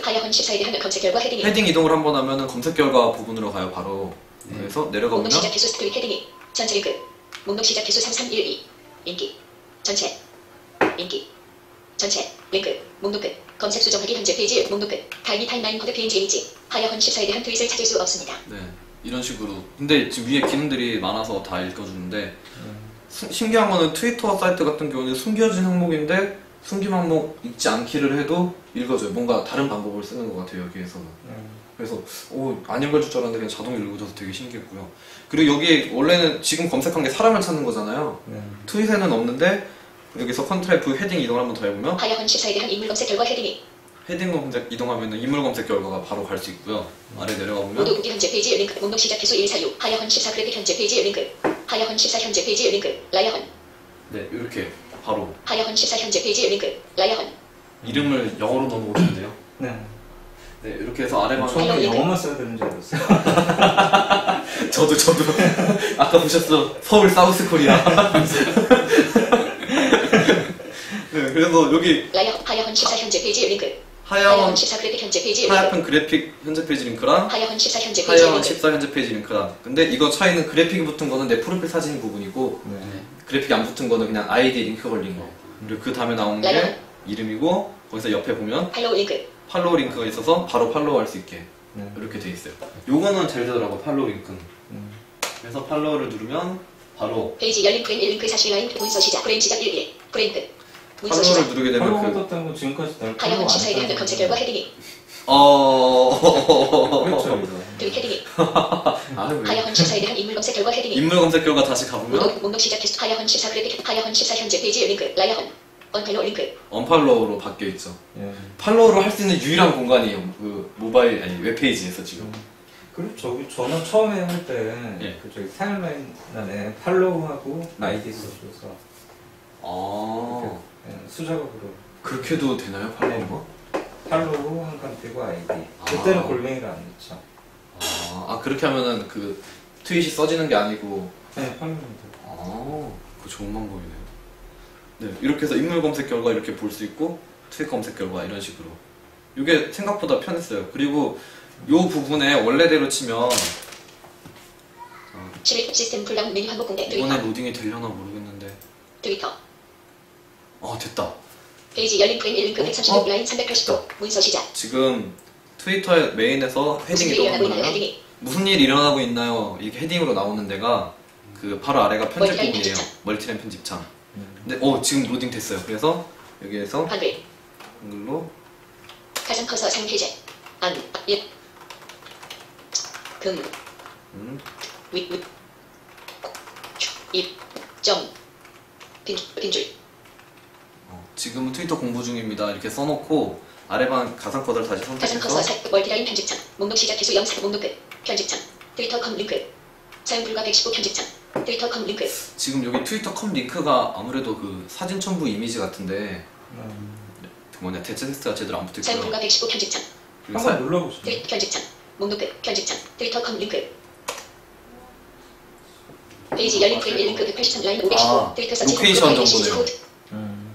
하야헌 14에 대한 검색 결과 헤딩이. 헤딩 이동을 한번 하면은 검색 결과 부분으로 가요 바로. 그래서 내려가 목록 보면 시작 개수 스크립 헤딩이. 전체 링크. 목록 시작 개수 3312. 인기. 전체. 인기. 전체. 링크. 목록 끝. 검색 수정하기 현재 페이지 목록 끝. 타이니 타임라인 허드 페이지 이미지. 하야헌 14에 대한 트윗을 찾을 수 없습니다. 네 이런 식으로. 근데 지금 위에 기능들이 많아서 다 읽어주는데 신기한 거는 트위터 사이트 같은 경우는 숨겨진 항목인데 숨김 항목 읽지 않기를 해도 읽어줘요. 뭔가 다른 방법을 쓰는 것 같아요 여기에서는. 그래서 안 읽어줄 줄 알았는데 그냥 자동으로 읽어줘서 되게 신기했고요. 그리고 여기 원래는 지금 검색한 게 사람을 찾는 거잖아요. 트윗에는 없는데 여기서 컨트롤 헤딩 이동을 한번 더 해보면 하야헌 14에 대한 인물 검색 결과 헤딩이. 헤딩 검색 이동하면 인물 검색 결과가 바로 갈 수 있고요. 아래 내려가 보면 모두 후기 현재 페이지 링크. 목록 시작 개수 146. 하야헌 14 그래픽 현재 페이지 링크. 하야헌 14 현재 페이지 링크. 라야헌. 네 이렇게 바로 하야헌 14 현재 페이지 링크. 라야헌. 이름을 영어로 넣어놓으시는데요. 네. 네, 이렇게 해서 아래만 처음에 영어만 써야 되는 줄 알았어요. 저도 아까 보셨어 서울 사우스 코리아. 네, 그래서 여기 하야헌 14 현재 페이지 링크. 하야헌 14 그래픽 현재 페이지 링크. 하야헌 그래픽 현재 페이지 링크랑 하야헌 14 현재 페이지 하야헌 링크. 14 현재 페이지 링크랑. 근데 이거 차이는 그래픽이 붙은 거는 내 프로필 사진 부분이고 네. 그래픽이 안 붙은 거는 그냥 아이디 링크 걸린 거. 그리고 그 다음에 나오는 게 이름이고 거기서 옆에 보면 팔로우 링크. 팔로우 링크가 있어서 바로 팔로우 할 수 있게 네. 이렇게 돼 있어요. 요거는 잘 되더라고 팔로우 링크는. 그래서 팔로우를 누르면 바로 페이지 열린 프레임 1링크 사실 라인 문서 시작 프레임 시작 1일 프레임 끝 문서 팔로우를 시작 누르게 되면 팔로우가 그 떴다는 건 지금까지 날 팔로우 하야헌 안 14의 대한 검색 결과 헤딩이 그렇죠 이거. 트윗 헤딩이 아, 왜? 하야헌 14에 대한 인물 검색 결과 헤딩이 인물 검색 결과 다시 가보면 목록 시작 테스트 하야헌 14 그래픽 하야헌 14 현재 페이지 링크 라야헌 언팔로우 링크 언팔로우로 바뀌어 있죠. 예. 팔로우를 할 수 있는 유일한 공간이에요. 그 모바일 아니 웹페이지에서 지금. 그리고 저는 처음에 할 때 예. 저기 타임라인 안에 팔로우하고 아이디 써줘서 아 수작업으로 그렇게도 되나요 팔로우가? 팔로우 한 칸 띄고 아이디. 아. 그때는 골뱅이를 안 넣죠. 아 그렇게 하면은 그 트윗이 써지는 게 아니고. 네, 팔로우입니다. 아 그거 좋은 방법이네요. 네 이렇게 해서 인물 검색 결과 이렇게 볼 수 있고 트윗 검색 결과 이런 식으로. 이게 생각보다 편했어요. 그리고 요 부분에 원래대로 치면 11 시스템 풀다운 메뉴 한국 공개 이번에 트위터 로딩이 되려나 모르겠는데. 트위터 아 됐다. 페이지 열린 프레임 1링크 136 라인 380도 문서 시작 지금 트위터의 메인에서 무슨 헤딩이 일이 일어나고 있나요 떠오르면 헤딩이 무슨 일이 일어나고 있나요? 이게 헤딩으로 나오는 데가 그 바로 아래가 편집 멀티라인 부분이에요. 편집창. 멀티라인 편집창. 근데 지금 로딩 됐어요. 그래서 여기에서 한글 한글로 가장 커서 사용 해제 안 일 금 윗 입점 빈줄 지금은 트위터 공부 중입니다. 이렇게 써놓고 아래방 가상 커서를 다시 가장 커서 선택해서 멀티라인 편집창 목록 시작 개수 0 목록 끝 편집창 트위터.com 링크 사용 불가 119 편집창 트위터.com 링크 지금 여기 트위터.com 링크가 아무래도 그 사진 첨부 이미지 같은데 그 뭐냐 대체 텍스트가 제대로 안 사용 붙어있고요. 불가 119 편집창 그리고 한번 눌러보시죠. 트윗 편집창 목록 끝 편집창 트위터.com 링크 페이지 열린 프레임 1링크 183 라인 515 트위터 서치 로케이션 프로파일 정보네요. 코드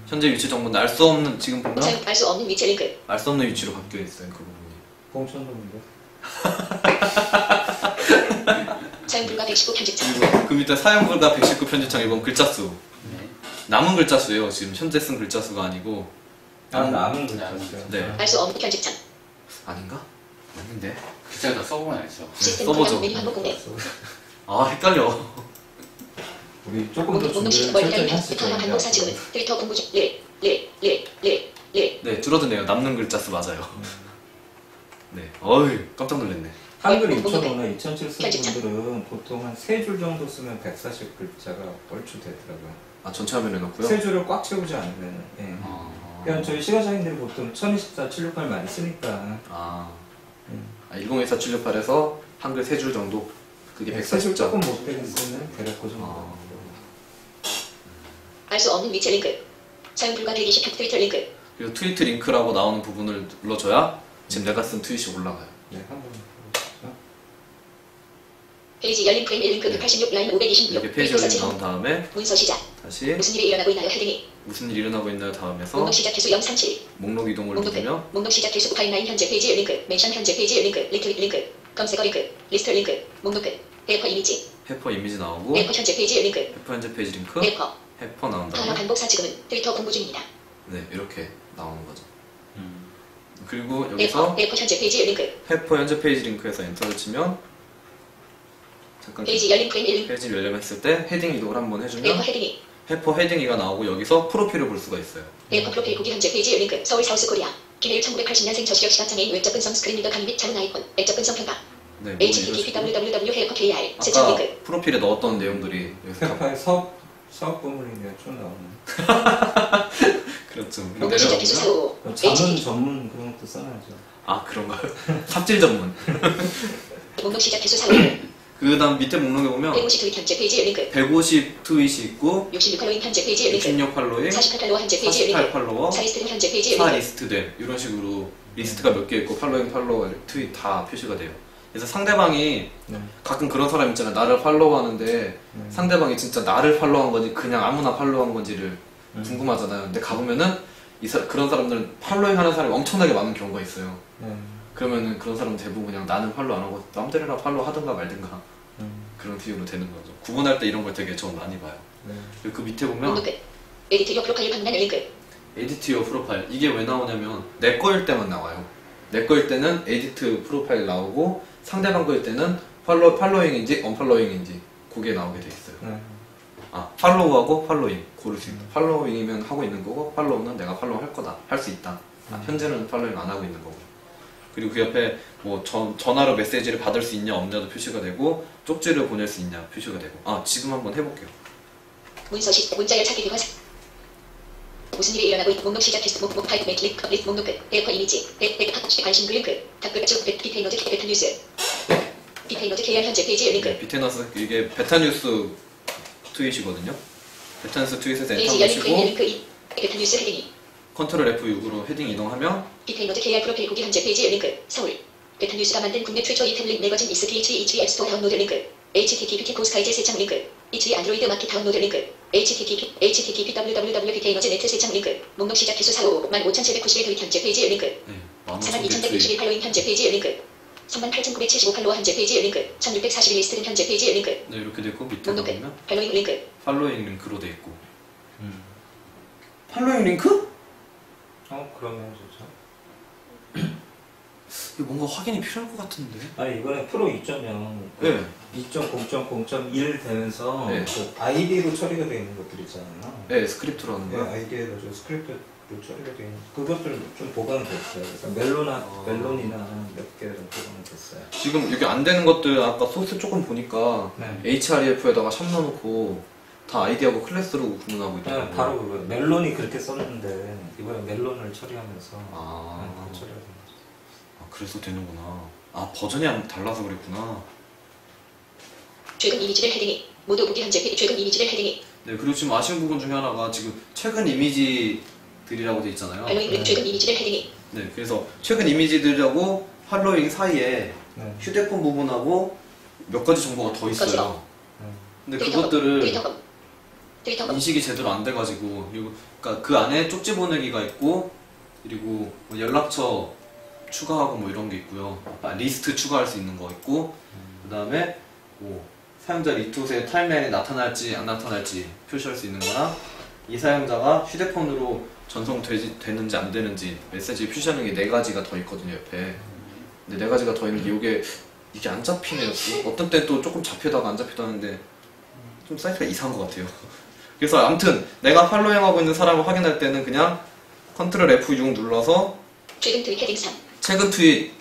현재 위치 정보는 알 수 없는 지금 보면 사용 알 수 없는 위치 링크 알 수 없는 위치로 바뀌어 있어요. 그 부분이. 봉천동인데. 사용 불가 119 편집창 그리고 그 밑에 사용 불가 119 편집창 이건 글자 수. 남은 글자 수예요. 지금 현재 쓴 글자 수가 아니고. 남은 글자였어요. 네. 알 수 없는 편집창 아닌가? 맞는데. 글자를 다 써보면 알죠. 시스템 써보죠. 풀다운 메뉴 한국 공개 아 헷갈려. 우리 조금 더 목록 시작 준비를 멀티라인 철저히 했을 트위터 한국 사진은 거예요. 트위터 공부 중 릴릴릴릴릴 네 줄어드네요. 남는 글자 수 맞아요. 네. 어이 깜짝 놀랐네. 한글 목록 2005나 2007 쓰는 분들은 보통 한 3줄 정도 쓰면 140글자가 얼추 되더라고요. 아 전체 화면에 넣고요. 3줄을 꽉 채우지 않으면. 예. 그냥 저희 시가장인들이 보통 1024, 768 많이 쓰니까. 아 1024, 768에서 한글 3줄 정도. 그게 140줄 140자. 조금 못 되게 쓰면 대략 그 정도. 아. 알 수 없는 위치 링크 사용 불가 120 트위터 링크 그리고 트위트 링크라고 나오는 부분을 눌러줘야 지금 내가 쓴 트윗이 올라가요. 네, 한번 해보시죠. 페이지 열린 프레임 1링크 186 라인 526 이렇게 페이지 트위터 링크 서치 나온 다음에 문서 시작 다시 무슨 일이 일어나고 있나요 헤딩이 무슨 일이 일어나고 있나요 다음에서 목록 시작 개수 037 목록 이동을 목록 끝 누르면 목록 시작 개수 타임라인 현재 페이지 링크 멘션 현재 페이지 링크 리트윗 링크 검색어 링크 리스트 링크 목록 끝 래퍼 이미지 해퍼 이미지 나오고 래퍼 현재 페이지 링크 해퍼 현재 페이지 링크 래퍼 해퍼 나온 하나 다음에 반복사 지금은 트위터 공부 중입니다 네 이렇게 나오는 거죠. 그리고 여기서 래퍼 현재 페이지 링크 해퍼 현재 페이지 링크에서 엔터를 치면 잠깐 페이지 열린 프레임 1링크 페이지 열려면 했을 때 헤딩 이동을 한번 래퍼 해주면 헤딩이 해퍼 헤딩이가 나오고 여기서 프로필을 볼 수가 있어요. 래퍼 프로필 보기 현재 페이지 링크 서울 사우스 코리아 김해일 1980년생 저시력 시각장애인 외적 근성 스크린 리더 강의 및 작은 아이폰 외적 근성 평가 네, 뭐 이런 http 식으로. www 해퍼 kr 세점 아까 링크 프로필에 넣었던 내용들이 여기서 다 페파의 사업 부문이 쭉 나오는. 그렇죠. 목록 시작 개수 내려가면 45 자문 http 전문 그런 것도 써놔야죠. 아 그런가요? 삽질 전문. 목록 시작 개수 45 그 다음 밑에 목록에 보면 150 트윗 현재 페이지 링크 150 트윗이 있고 66 팔로잉 현재 페이지 링크 66 팔로잉 48 팔로워 현재 페이지 48 링크 팔로워 4 리스트 현재 페이지 4 링크 리스트 됨 이런 식으로 리스트가 몇 개 있고 팔로잉, 팔로워, 트윗 다 표시가 돼요. 그래서 상대방이 가끔 그런 사람 있잖아요. 나를 팔로우하는데 상대방이 진짜 나를 팔로우한 건지 그냥 아무나 팔로우한 건지를 궁금하잖아요. 근데 가보면은 그런 사람들은 팔로잉하는 사람이 엄청나게 많은 경우가 있어요. 그러면은 그런 사람은 대부분 그냥 나는 팔로우 안 하고 남들이랑 팔로우 하든가 말든가 그런 식으로 되는 거죠. 구분할 때 이런 걸 되게 저 많이 봐요. 그리고 그 밑에 보면 목록 끝. 에디트 요 프로파일 방문한 링크. 에디트 요 프로파일 이게 왜 나오냐면 내 거일 때만 나와요. 내 거일 때는 에디트 프로파일 나오고 상대방 거일 때는 팔로잉인지 언팔로잉인지 그게 나오게 돼 있어요. 아 팔로우하고 팔로잉 고를 수 있다. 팔로잉이면 하고 있는 거고 팔로우는 내가 팔로우 할 거다 할 수 있다. 현재는 팔로잉 안 하고 있는 거고. 그리고 그 옆에 뭐 전화로 메시지를 받을 수 있냐 없냐도 표시가 되고 쪽지를 보낼 수 있냐 표시가 되고. 아 지금 한번 해볼게요. 문서시 문자열 찾기 기관. 무슨 일이 일어나고 있고 목록 시작 테스트 목록 파일 클릭 리스트 목록 끝 데이터 이미지 관심 그 링크 답글 쭉 비테이너즈 베타 뉴스 비테이너즈 KR 현재 페이지 링크 비테너스 이게 베타 뉴스 트윗이거든요. 베타 뉴스 트윗에서 엔터 페이지 열린 보시고 링크 2 베타 뉴스 헤딩이 컨트롤 F6으로 헤딩 이동하면 비테이너즈 KR 프로필 후기 현재 페이지 링크 서울 베타 뉴스가 만든 국내 최초 이템릭 매거진 SPH 앱스토어 다운로드 링크 http 코스카이제 세창 링크 안드로이드 마켓 다운로드 링크 http www.비테이너즈네트 세창 링크 목록 시작 횟수 45,791 트윗 현재 페이지 링크 네, 42,161 팔로잉 현재 페이지 링크 38,975 팔로워 현재 페이지 링크 1641 리스트는 현재 페이지 링크 네, 이렇게 되고 밑에 목록 끝 보면 팔로잉 링크 팔로잉 링크로 돼 있고 팔로잉 링크? 그러면 좋죠. 이거 뭔가 확인이 필요할 것 같은데. 아니 이번에 프로 2.0 네. 2.0.0.1 되면서 네. 그 아이디로 처리가 되어 있는 것들 있잖아요. 네, 스크립트로 하는 네, 거야. 아이디에 가지고 스크립트로 처리가 되어 있는 그것들 좀 보관됐어요. 그래서 멜론이나 몇 개를 보관됐어요. 지금 여기 안 되는 것들 아까 소스 조금 보니까 href에다가 샵 넣어놓고 다 아이디하고 클래스로 구분하고 있더라고요. 네, 바로 그거 멜론이 그렇게 썼는데 이번에 멜론을 처리하면서 아, 처리가 된 거죠. 아 그래서 되는구나. 아 버전이 달라서 그랬구나. 최근 이미지를 헤딩이 모두 후기 현재 페이지 최근 이미지를 헤딩이 네, 그리고 지금 아쉬운 부분 중에 하나가 지금 최근 이미지들이라고 돼 있잖아요. 팔로잉 링크 최근 이미지를 헤딩이 네, 그래서 최근 이미지들하고 팔로잉 사이에 휴대폰 부분하고 몇 가지 정보가 더 있어요. 근데 그것들을 트위터 인식이 제대로 안 돼가지고 그리고 그러니까 그 안에 쪽지 보내기가 있고 그리고 뭐 연락처 추가하고 뭐 이런 게 있고요. 리스트 추가할 수 있는 거 있고 그 다음에 뭐 사용자 리톳에 타임라인에 나타날지 안 나타날지 표시할 수 있는 거나 이 사용자가 휴대폰으로 전송되는지 안 되는지 메시지 표시하는 게 4가지가 더 있거든요 옆에. 근데 4가지가 더 있는 게 이게 안 잡히네요. 어떤 때는 또 조금 잡히다가 안 잡히다 하는데 좀 사이트가 이상한 것 같아요. 그래서 아무튼 내가 팔로잉하고 있는 사람을 확인할 때는 그냥 컨트롤 F6 눌러서 최근 트윗 헤딩 3 최근 트윗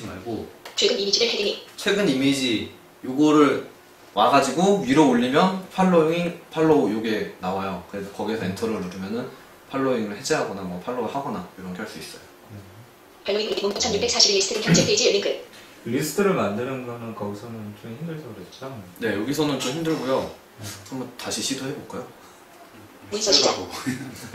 말고 최근 이미지를 헤딩이 최근 이미지 요거를 와가지고 위로 올리면 팔로우 요게 나와요. 그래서 거기에서 엔터를 누르면은 팔로잉을 해제하거나 뭐 팔로우 하거나 이런 게 할 수 있어요. 팔로잉 링크 1641 리스트는 현재 페이지 링크 리스트를 만드는 거는 거기서는 좀 힘들서 그랬죠. 네, 여기서는 좀 힘들고요. 한번 다시 시도해볼까요? 문서 시작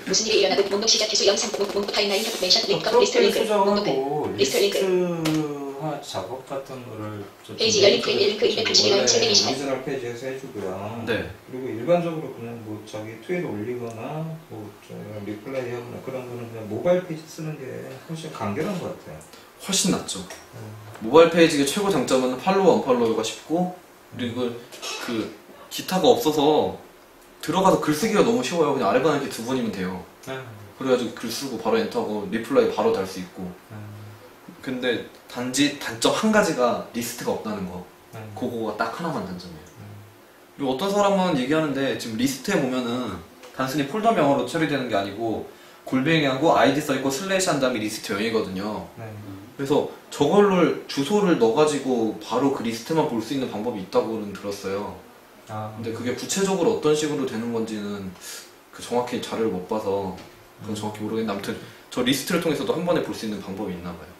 무슨 일이 일어나고 목록 시작 횟수 영상 목록 타임라인 멘션 링크 리스트 링크 목록 끝 리스트 링크 리스트화 작업 같은 거를 페이지 열린 프레임 링크 281원 728 오리지널 페이지에서 해주고요. 네. 그리고 일반적으로 그냥 뭐 자기 트윗 올리거나 뭐좀 리플라이 하거나 그런 거는 그냥 모바일 페이지 쓰는 게 훨씬 간결한 것 같아요. 훨씬 낫죠. 모바일 페이지의 최고 장점은 팔로우 언팔로우가 쉽고 그리고 그 기타가 없어서 들어가서 글쓰기가 너무 쉬워요. 그냥 아래 바늘 이렇게 2번이면 돼요. 그래가지고 글 쓰고 바로 엔터하고 리플라이 바로 달 수 있고. 근데 단점 한 가지가 리스트가 없다는 거. 그거가 딱 하나만 단점이에요. 그리고 어떤 사람은 얘기하는데 지금 리스트에 보면은 단순히 폴더명으로 처리되는 게 아니고 골뱅이하고 아이디 써있고 슬래시 한 다음에 리스트 0이거든요. 그래서 저걸로 주소를 넣어가지고 바로 그 리스트만 볼 수 있는 방법이 있다고는 들었어요. 근데 그게 구체적으로 어떤 식으로 되는 건지는 그 정확히 자료를 못 봐서 그건 정확히 모르겠는데 아무튼 저 리스트를 통해서도 한 번에 볼 수 있는 방법이 있나 봐요.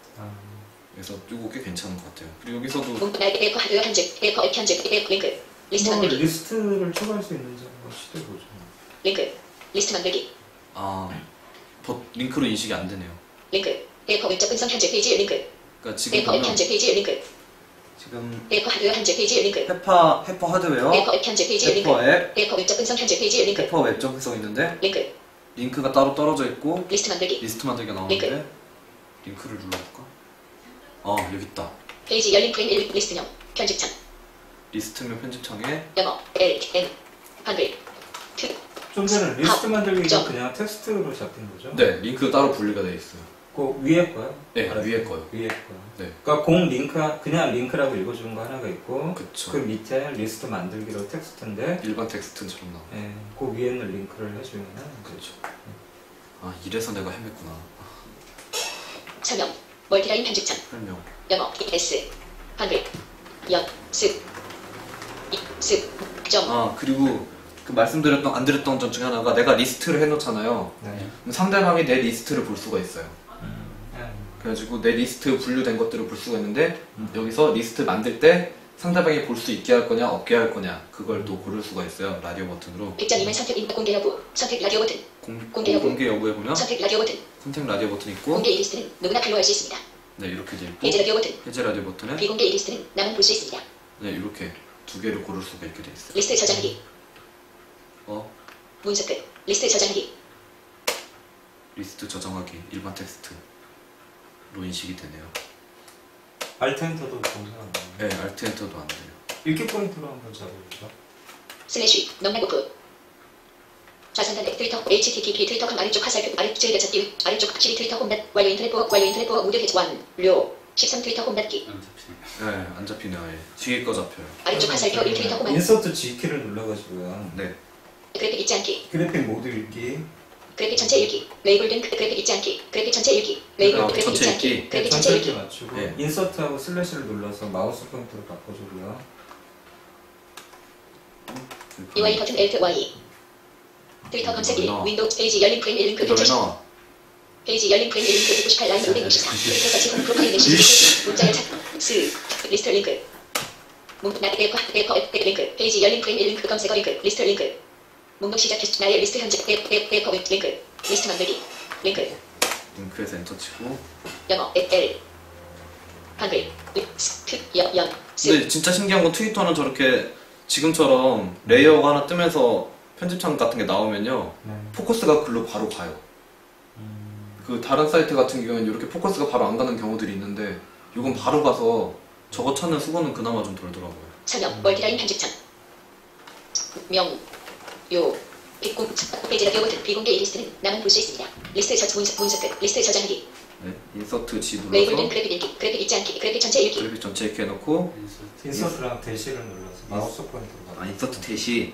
그래서 이거 꽤 괜찮은 것 같아요. 그리고 여기서도 에코 하드웨어 현재 에코 앱 현재 에코 링크 리스트 만들기 리스트를 추가할 수 있는지 한번 시도해보죠. 링크 리스트 만들기 링크로 인식이 안 되네요. 링크 데이터 웹적 음성 현재 페이지 링크. 그러니까 지금 데이터 앱 보면 현재 페이지 링크. 지금 데이터 하드웨어 현재 페이지 링크. 해파 하드웨어, 데이터 앱 현재 페이지 링크. 해퍼 앱, 데이터 웹적 음성 현재 페이지 링크. 해퍼 웹적 해석 있는데 링크. 링크가 따로 떨어져 있고 리스트 만들기. 리스트 만들기가 나오는데 링크를 눌러볼까? 여기 있다. 페이지 열린 프레임 1 리스트명 편집창. 리스트명 편집창에 영어 L N 한글 T 좀 전에 리스트 만들기가 점. 그냥 텍스트로 잡힌 거죠? 네 링크 따로 분리가 돼 있어요. 그 위에 거요? 네, 알았어요. 위에 거요. 위에 거. 네. 그러니까 공 링크 그냥 링크라고 읽어주는 거 하나가 있고 그쵸. 그 밑에 리스트 만들기로 텍스트인데 일반 텍스트처럼 나와. 예, 그 위에는 링크를 해주면 그렇죠. 이래서 내가 헤맸구나. 설명 멀티라인 편집창 설명. 영어 S 한글 연습 점 그리고 그 말씀드렸던 안 드렸던 점 중에 하나가 내가 리스트를 해놓잖아요. 네. 그럼 상대방이 내 리스트를 볼 수가 있어요. 예. 그래가지고 내 리스트 분류된 것들을 볼 수가 있는데 여기서 리스트 만들 때 상대방이 볼 수 있게 할 거냐 없게 할 거냐 그걸 또 고를 수가 있어요. 라디오 버튼으로. 백자님은 선택 인터 공개 여부 선택 라디오 버튼 공개 여부. 공개 여부에 보면 선택 라디오 버튼 선택 라디오 버튼 있고 공개 이 리스트는 누구나 클로할 수 있습니다. 네 이렇게 돼 있고 해제 라디오 버튼 해제 라디오 버튼에 비공개 이 리스트는 나만 볼 수 있습니다. 네 이렇게 두 개를 고를 수가 있게 돼 있어요. 리스트 저장하기 문서 끝 리스트 저장하기 리스트 저장하기 일반 텍스트로 인식이 되네요. 알트 엔터도 동사가 네 알트 엔터도 안 돼요. 읽기 포인트로 한번 잡아보죠. 슬래시 넘나고프 좌상단에 트위터 http 트위터.com 아래쪽 화살표 아래쪽에 잡기 아래쪽 확실히 트위터 홈 완료 인터넷 보호 무료 해제 완료 13 트위터 홈 닫기 안 잡히네. 네 안 잡히네 아예. 뒤에 거 잡혀요. 아래쪽 화살표 1 트위터 홈 인서트 G키를 눌러가지고요. 네. 그래픽 잊지 않기 그래픽 모드 읽기. 그래픽 전체 읽기 레이블 등 그래픽 잊지 않기 그래픽 전체 읽기 레이블 그래픽 전체 잊지 않기 읽기. 그래픽 전체 전체기 읽기 맞추고 네. 인서트하고 슬래시를 눌러서 마우스 포인트로 바꿔주고요. UI 버튼 Alt Y 트위터 검색 1 나와. 윈도우 페이지 열린 프레임 1 링크 이거 왜 190 나와? 페이지 열린 프레임 1 링크 198 라인 564 트위터 자체 홈 프로파일 메시지 문자열 스 리스트 링크 데이터 링크 페이지 열린 프레임 1 링크 검색어 링크 리스트 링크 목록 시작 나의 리스트 현재 데이터 링크 리스트 만들기 링크 링크에서 엔터 치고. 영어 L 한글 연 근데 진짜 신기한 건 트위터는 저렇게 지금처럼 레이어가 하나 뜨면서 편집창 같은 게 나오면요 네. 포커스가 글로 바로 가요. 그 다른 사이트 같은 경우는 이렇게 포커스가 바로 안 가는 경우들이 있는데 이건 바로 가서 저거 찾는 수고는 그나마 좀 덜더라고요. 설명 멀티라인 편집창 명요 비공 페이지 라디오 버튼 비공개 이 리스트는 나만 볼 수 있습니다. 리스트 문서 끝 리스트 저장하기 네, 인서트 G 레이블 등 눌러서 그래픽 읽기 그래픽 잊지 않기 그래픽 전체 읽기 그래픽 전체 이렇게 해놓고 인서트랑 대시를 눌러서 마우스 포인트로 바꿔. 인서트 대시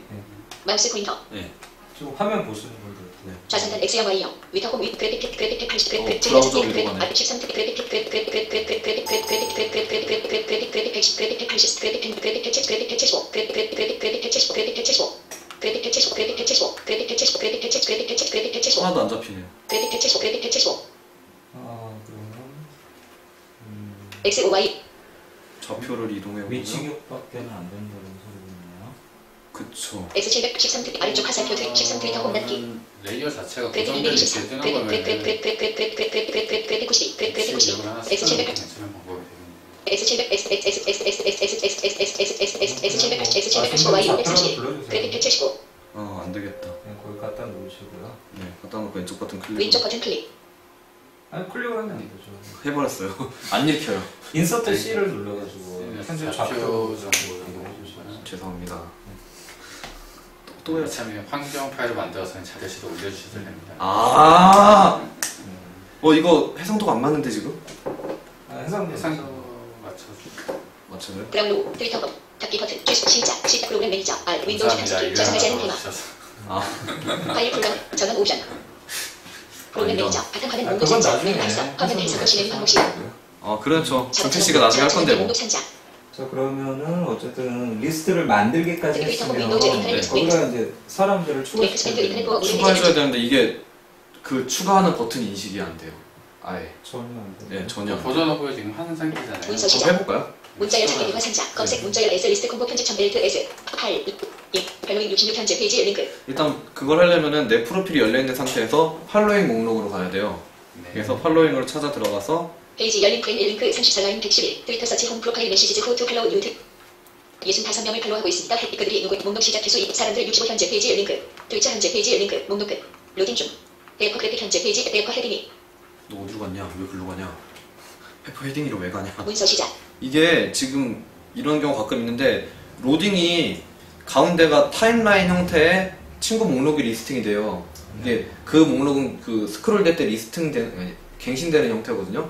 마우스 포인터 네. 좀 화면 보시는 분들. 좌상단 X형 Y형 위터홈 위 그래픽 80 그래픽 브라우저 그래픽 위로 가네. 13 그래픽 그래픽 180 그래픽 100 그래픽 180 그래픽 170 그래픽 175 그래픽 175 그래픽 175 그래픽 175 그래픽 175 그래픽 175 그래픽 175 그래픽 175 그래픽 175 하나도 안 잡히네요. 그래픽 175 그래픽 175 그러면 X O Y 좌표를 이동해 보면 위치격밖에는 안 된다는 소리네요. 그쵸. X 713 아래쪽 화살표 13 트위터 홈 닫기 레이어 자체가 그래픽 고정된 224 리스트에 뜨는 그래픽 거면 그래픽 90 그래픽 90 X 700 괜찮은 방법이 되겠네요. X 700 X X X X X X X X X X X X X 700 X 780 Y 531 그래픽 175 안 되겠다. 네, 거기 갖다 놓으시고요. 네, 갖다 놓고 왼쪽 버튼 클릭. 왼쪽 버튼 클릭 아니 클릭을 하면 안 되죠. 해버렸어요. 안 읽혀요. 인서트 C를 눌러가지고 현재 좌표 좌표 정도 정도 해주시면. 죄송합니다. 또 해요. 참에 환경 파일을 만들어서 자대시도 올려주셔도 됩니다. 이거 해상도가 안 맞는데 지금? 해상도 해상도 맞춰주고. 맞춰요? 브라운로 트위터검 닫기 버튼 시작 프로그램 매니저 R 윈도우 감사합니다. 전환하기 저장하지 이런 않은 거 테마 주셔서. 파일 풀강 전원 옵션 프로그램 이런. 매니저 바탕화면 아, 목록 그건 산자 나중에 발사 화면 해석 진행 방법 시 그렇죠. 정태씨가 나중에 할 건데 뭐. 목록 산자 자 그러면은 어쨌든 리스트를 만들기까지 트위터 했으면 윈도우 인터넷 거기가 이제 사람들을 추가시켜야 인터넷 돼요. 추가해줘야 되는데 이게 그 추가하는 버튼 인식이 안 돼요. 아예. 전혀 안 돼요. 네, 전혀. 버전업을 지금 하는 상태잖아요. 문서 한번 시작 해볼까요? 문자열 찾기 화상자 검색 문자열 S 리스트 콤보 편집점 벨트 S 8 2 발로잉 66 현재 페이지 링크 일단 그걸 하려면은 내 프로필이 열려있는 상태에서 팔로잉 목록으로 가야 돼요. 네. 그래서 팔로잉으로 찾아 들어가서 페이지 열린 프레임 1링크 34라인 111 트위터 서치 홈 프로파일 메시지즈 후투 팔로우 뉴트 65명을 팔로우하고 있습니다. 그들이 누구 목록 시작 개수 사람들 65 현재 페이지 링크 트위터 현재 페이지 링크 목록 끝 로딩 중 에어커 그래픽 현재 페이지 에어커 헤딩이 너 어디로 갔냐? 왜 글로 가냐? 페퍼 헤딩이로 왜 가냐? 문서 시작 이게 지금 이런 경우 가끔 있는데 로딩이 가운데가 타임라인 형태의 친구 목록이 리스팅이 돼요. 이게 그 목록은 그 스크롤 될 때 리스팅되는 갱신되는 형태거든요.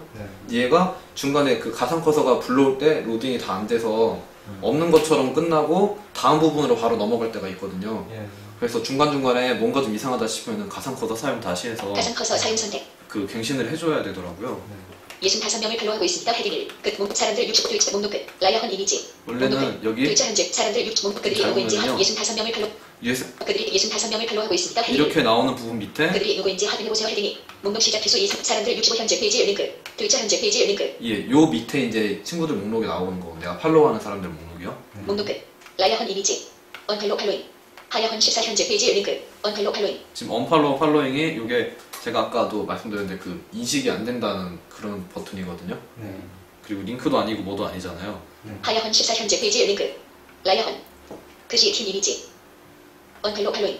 네. 얘가 중간에 그 가상 커서가 불러올 때 로딩이 다 안 돼서 없는 것처럼 끝나고 다음 부분으로 바로 넘어갈 때가 있거든요. 예. 그래서 중간중간에 뭔가 좀 이상하다 싶으면 가상 커서 사용 다시 해서 가상 커서 사용 선택 그 갱신을 해줘야 되더라고요. 65명을 팔로우하고 있습니다. 헤딩 1 끝 목록 사람들 60 트위터 목록 끝 라이어헌 이미지 원래는 여기 트위터 현재 사람들 60 목록 그들이 누구인지 잘보면요. 65명을 팔로우 그들이 65명을 팔로우하고 있습니다. 헤딩 이렇게 나오는 부분 밑에 그들이 누구인지 확인해보세요. 헤딩이 목록 시작 개수 사람들 65 현재 페이지 링크 트위터 현재 페이지 링크 예, 요 밑에 이제 친구들 목록이 나오는 거 내가 팔로우하는 사람들 목록이요. 목록 끝 라이어헌 이미지 언팔로우 팔로잉 하야헌 14 현재 페이지 링크 언팔로우 팔로잉 지금 언팔로우 팔로잉이 요게 제가 아까도 말씀드렸는데 그 인식이 안 된다는 그런 버튼이거든요. 네. 그리고 링크도 아니고 뭐도 아니잖아요. 하야헌 14 현재 페이지 링크 라이어헌 그시 팀 이미지 언팔로우 팔로잉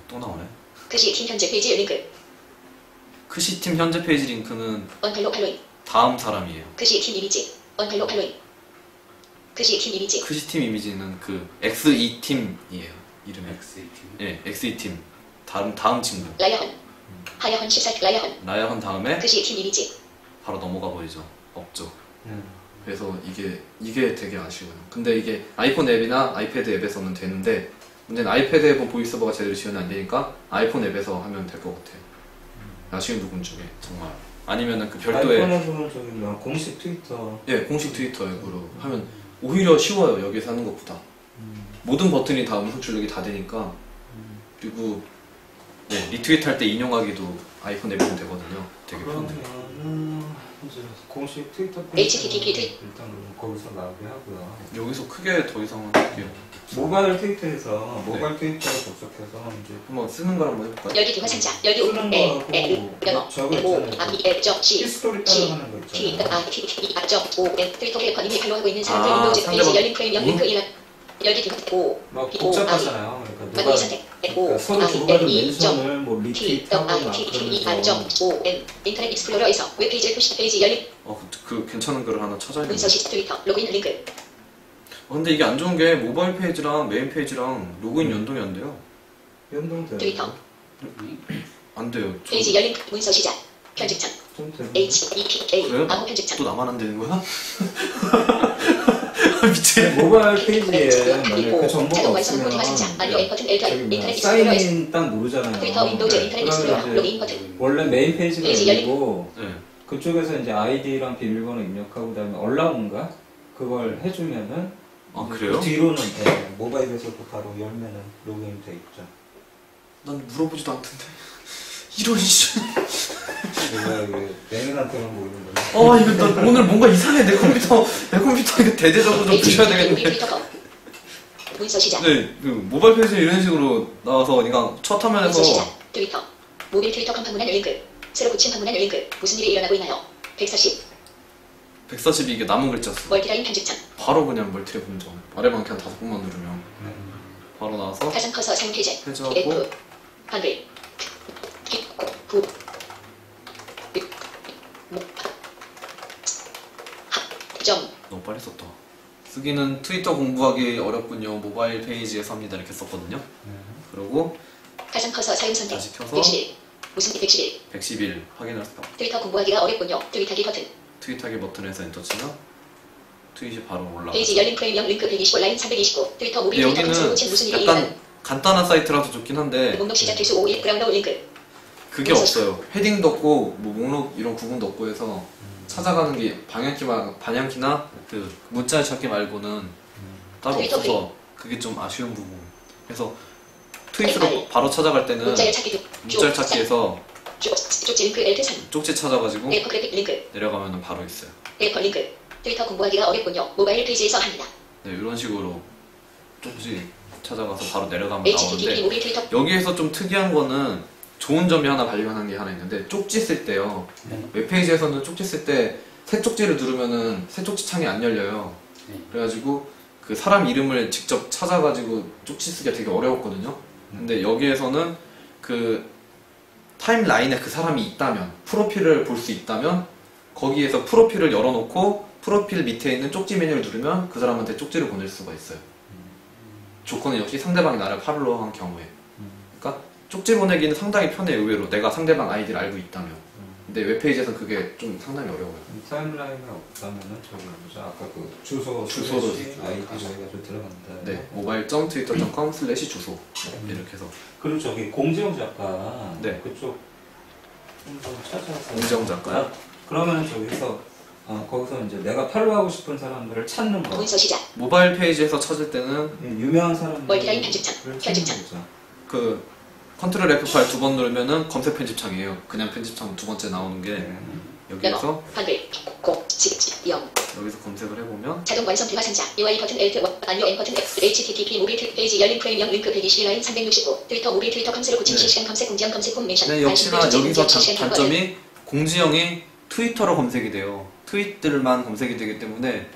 또 나오네. 그시 팀 현재 페이지 링크 크시팀 현재 페이지 링크는 언팔로우 팔로잉 다음 사람이에요. 그시 팀 이미지 언팔로우 팔로잉 그시 팀 이미지 크시팀 이미지는 그 XE팀이에요. 이름이. XA팀. 예, XE팀. 다음 친구. 라이어헌 하야헌 14 라이어헌 나야한 다음에 그시 팀 이미지 바로 넘어가 버리죠. 없죠. 네. 그래서 이게 되게 아쉬워요. 근데 이게 아이폰 앱이나 아이패드 앱에서는 되는데 문제는 아이패드 앱은 보이스오버가 제대로 지원이 안 되니까 아이폰 앱에서 하면 될 것 같아요. 아쉬운 부분 중에 정말. 아니면은 그 별도의 아이폰에서는 저기 뭐 공식 트위터. 예 공식 트위터 앱으로 하면 오히려 쉬워요. 여기서 하는 것보다. 모든 버튼이 다 음성 출력이 다 되니까. 그리고 네, 리트윗 할 때 인용하기도 아이폰 앱이면 되거든요. 되게 편해요. 그러면은 이제 공식 트위터 HTTP 트윗. 일단 거기서 마무리하고요. 여기서 크게 더 이상 할게요. 모바일 트위터에서 모바일 네. 트위터에 접속해서 이제 한번 쓰는 걸 한번 해볼까요? 열기 대화 상자 열기 쓰는 거하고 영어 저거 오 있잖아요. 아미 앱적 시 히스토리 따로 하는 거 T 있잖아요. I T T 앞적 O M 트위터 헬퍼님이 팔로우하고 있는 사람들 아, 윈도우즈 페이지 상대방- 열린 프레임 링크 1 열기 대화 O 막 B O I 복잡하잖아요. 그러니까 마무리 선택 O 그러니까 서로 I 주고받은 N E 점 멘션을 뭐 T 리트윗하고 I 막 T T E R 그러면서 점 O M 인터넷 익스플로러에서 웹페이지를 표시 페이지 열린 그 괜찮은 글을 하나 찾아야겠네. 문서 시 트위터 로그인 링크 근데 이게 안 좋은 게 모바일 페이지랑 메인 페이지랑 로그인 연동이 안 돼요. 연동돼요. 트위터 안 돼요. 페이지 열린 문서 시작 편집창 좀 되고. H E P A 그래요? 암호 편집창 또 나만 안 되는 거야? 미친. 모바일 페이지에 만약 그 정보가 자동 없으면 완성 대화 상자 마리오 앱 버튼 L 저기 인터넷 뭐야 익스플로러에서 사인인 딱 누르잖아요. 트위터 윈도우즈 인터넷 익스플로러 그러면 로그인 이제 버튼 원래 메인 페이지가 페이지 열린- 열리고 네. 그쪽에서 이제 아이디랑 비밀번호 입력하고 그다음에 얼라운가 그걸 해주면은 아 이제 그래요? 그 뒤로는 돼. 모바일에서도 바로 열면은 로그인 돼 있죠. 난 물어보지도 않던데. 이런 씨. 내가 이게 내년한테만 모르는 거야. 아 이거 나 오늘 뭔가 이상해. 내 컴퓨터 이거 대대적으로 좀 부셔야 되겠는데. 트위터 문서 시작 네, 그 모바일 페이지 이런 식으로 나와서 그러니까 첫 문서 화면에서 시작 트위터 모빌 트위터 컴 방문한 링크 새로 고친 방문한 링크 무슨 일이 일어나고 있나요 140 140이 이게 남은 글자 수. 멀티라인 편집창 바로 그냥 멀티랩 분점. 아래만 그냥 5번만 누르면 바로 나와서 가상 커서 사용 퀴즈 해제하고 F 한글 부 점 너무 빨리 썼다. 쓰기는 트위터 공부하기 어렵군요. 모바일 페이지에서 합니다. 이렇게 썼거든요. 그리고 가상 커서 사용 선택 다시 켜서 111 무슨 111 111 확인할 수. 트위터 공부하기가 어렵군요 트윗하기 버튼 트윗하기 버튼에서 엔터 치면 트윗이 바로 올라가요. 페이지 열린 프레임 영 링크 125 라인 329 트위터 모빌 근데 트위터 여기는 검색 고친 무슨 일이 일어나는 약간 간단한 사이트라서 좋긴 한데 목록 시작 개수 51 브라운더 링크 그게 없어요. 헤딩도 없고 뭐 목록 이런 구분도 없고 해서 찾아가는 게 방향키나 그 문자 찾기 말고는 따로 트위터 없어서 그게 좀 아쉬운 부분. 그래서 트윗으로 바로 찾아갈 때는 문자열 찾기 문자 찾기에서 쪽지 링크 Alt 3 쪽지 찾아가지고 에이퍼 그래픽 링크 내려가면 바로 있어요. 에이퍼 링크 트위터 공부하기가 어렵군요 모바일 페이지에서 합니다 네, 이런 식으로 쪽지 찾아가서 바로 내려가면 HTTP 나오는데 모빌 트위터 여기에서 좀 특이한 거는 좋은 점이 하나 발견한 게 하나 있는데, 쪽지 쓸 때요. 웹페이지에서는 쪽지 쓸 때 새 쪽지를 누르면은 새 쪽지 창이 안 열려요. 그래가지고 그 사람 이름을 직접 찾아가지고 쪽지 쓰기가 되게 어려웠거든요. 근데 여기에서는 그 타임라인에 그 사람이 있다면, 프로필을 볼 수 있다면 거기에서 프로필을 열어놓고 프로필 밑에 있는 쪽지 메뉴를 누르면 그 사람한테 쪽지를 보낼 수가 있어요. 조건은 역시 상대방이 나를 팔로우한 경우에. 그러니까 쪽지 보내기는 상당히 편해요. 의외로 내가 상대방 아이디를 알고 있다면. 근데 웹페이지에서는 그게 좀 상당히 어려워요. 타임라인이 없다면은 저기 뭐죠? 아까 그 주소로 아이디 저희가 좀 들어간다. 네, mobile.twitter.com/주소 이렇게 해서. 그리고 저기 공지영 작가 네. 그쪽 한번 찾아서 공지영 작가요? 그러면 저기서 거기서 이제 내가 팔로우하고 싶은 사람들을 찾는 거. 문서 시작. 모바일 페이지에서 찾을 때는 유명한 사람들. 멀티라인 편집창. 편집창. 그 컨트롤 F8 두 번 누르면은 검색 편집창이에요. 그냥 편집창 두 번째 나오는 게 여기에서 영어, 한글, 고, 영. 여기서 검색을 해보면 자동 완성 비화 상자. UI 버튼 Alt 안료 M 버튼 F HTTP 모빌 페이지 열린 프레임 0 링크 120 라인 365 트위터 모빌 트위터 검색으로 고침 실시간 검색 공지형 검색 홈 멘션. 네, 역시나 여기서 단점이 공지형이 트위터로 검색이 돼요. 트윗들만 검색이 되기 때문에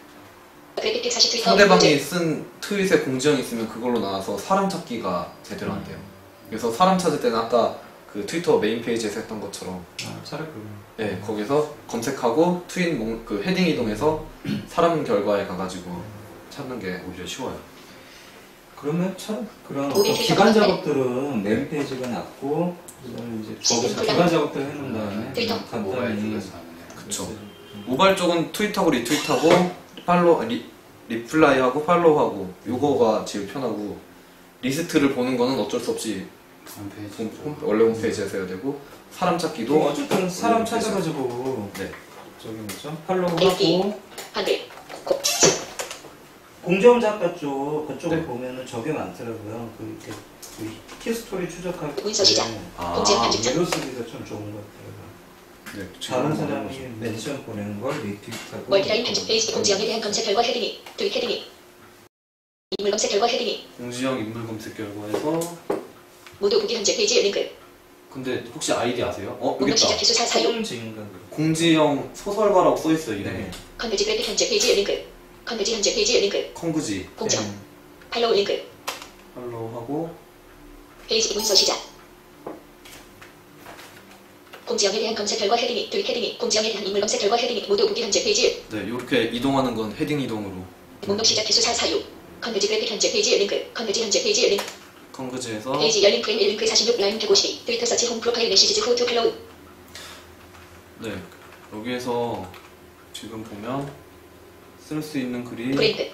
그래픽 40 트위터 상대방이 쓴 트윗에 공지형이 있으면 그걸로 나와서 사람 찾기가 제대로 안 돼요. 그래서 사람 찾을 때는 아까 그 트위터 메인 페이지에서 했던 것처럼 차라리 그. 네, 거기서 검색하고 트윗 그 헤딩 이동해서 사람 결과에 가가지고 찾는 게 오히려 쉬워요. 그러면 참 그런 기반 작업들은 메인 페이지가 낫고 그다음에 이제 거기서 기반 작업들 해놓은 다음에 간단히. 그쵸. 모바일 쪽은 트윗하고 리트윗하고 리플라이하고 팔로우하고 요거가 제일 편하고, 리스트를 보는 거는 어쩔 수 없이 원래 홈페이지에서 해야 되고, 사람 찾기도 어쨌든 사람 찾아가지고 네. 저기 뭐죠? 팔로우하고 한글, 고, 공정 작가 쪽 그쪽을 네. 보면은 저게 많더라고요. 그 이렇게 그 히스토리 추적할 문서 시작. 공지형 편집창. 예로 쓰기가 좀 좋은 것 같아요. 네, 다른 사람이 멘션 보내는 걸 리트윗하고 멀티라인 편집 페이지 공지형에 대한 검색 결과 헤딩이 트윗 헤딩이 인물 검색 결과 헤딩이 공지형 인물 검색 결과에서. 모두 보기 현재 페이지 링크 근데 혹시 아이디 아세요? 여기 목록 시작 있다. 기수 사유 공지인가 공지형 소설가라고 써있어요 이름이. 네. 컨텐츠 그래픽 현재 페이지 링크 컨텐츠 현재 페이지 링크 콩구지 공지형 팔로우 링크 팔로우하고 페이지 문서 시작 공지형에 대한 검색 결과 헤딩이 트윗 헤딩이 공지형에 대한 인물 검색 결과 헤딩이 모두 보기 현재 페이지 네, 이렇게 이동하는 건 헤딩 이동으로. 목록 시작 기수 사유 컨텐츠 그래픽 현재 페이지 링크 컨텐츠 현재 페이지 링크 콩구지에서 페이지 열린 프레임 1링크 46 라인 152 트위터 서치 홈 프로파일 메시지 후 투 팔로우 네, 여기에서 지금 보면 쓸 수 있는 글이 브레이크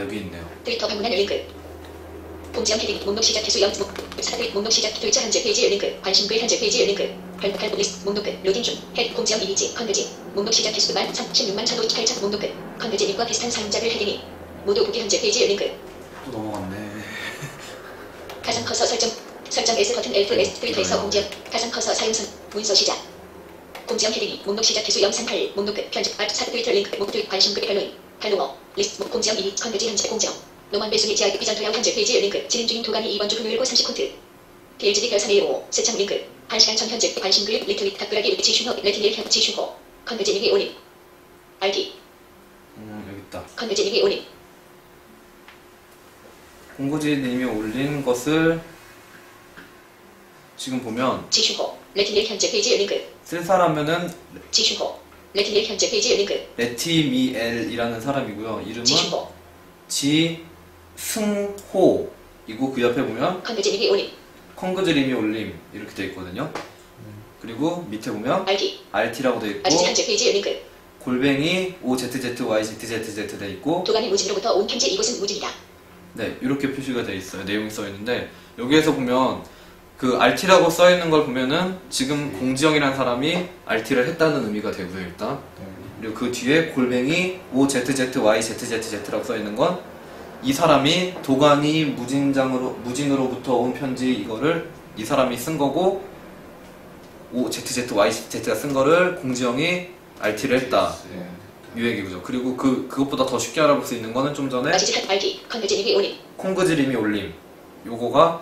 여기 있네요. 트위터 방문한 링크 공지형 헤딩 목록 시작 기수 0 목록 시작 트위터 현재 페이지 링크 관심글 현재 페이지 링크 발목할 리스트 목록 끝 로딩 중 공지형 이미지 컨텐츠 목록 시작 기수 16만 1,058천 목록 끝 컨텐츠 링크와 비슷한 사용자별 헤딩이 모두 보기 현재 페이지 링크 또 넘어갔네. 가장 커서 설정 S 버튼 LS 트위터에서 공지형 가장 커서 사용선 문서 시작 공지형 헤딩이 목록 시작 기수 038 목록 끝 편집 사 트위터 링크 목 트윗 관심글 팔로워 리스트 공지형 이미 컨텐츠 현재 공지형 노만 배수기 지하 비전토야 현재 페이지 링크 진행 중인 도가니 이번 주 금요일 30콘트 PLGD 결산 155 세창 링크 1시간 전 현재 관심글 리트윗 답글하기 지슈호 레티닐 지슈호 컨텐츠 이미 올림 RD 여기 있다. 컨텐츠 이미 올림 공구지님이 올린 것을 지금 보면 지슈호 레티닐 현재 페이지 링크 쓸 사람은 지슈호 레티닐 현재 페이지 링크 레티미엘이라는 사람이고요. 이름은 지슈호 지승호이고 그 옆에 보면 컨텐츠 이미 올림 콩그즈림이 올림 이렇게 돼 있거든요. 그리고 밑에 보면 RD RT라고 돼 있고 RD 현재 페이지 링크 골뱅이 OZZYZZZ 돼 있고 도가니 무진으로부터 온 편지 이곳은 무진이다. 네, 이렇게 표시가 돼 있어요. 내용이 써 있는데 여기에서 보면 그 RT라고 써 있는 걸 보면은 지금 공지영이라는 사람이 RT를 했다는 의미가 되고요, 일단. 그리고 그 뒤에 골뱅이 OZZYZZZ라고 써 있는 건 이 사람이 도가니 무진으로부터 온 편지 이거를 이 사람이 쓴 거고 OZZYZ가 쓴 거를 공지영이 RT를 했다. 유행이죠. 그리고 그것보다 더 쉽게 알아볼 수 있는 거는 좀 전에 RD 컨텐츠 이미 올림 콩그즈림이 올림 요거가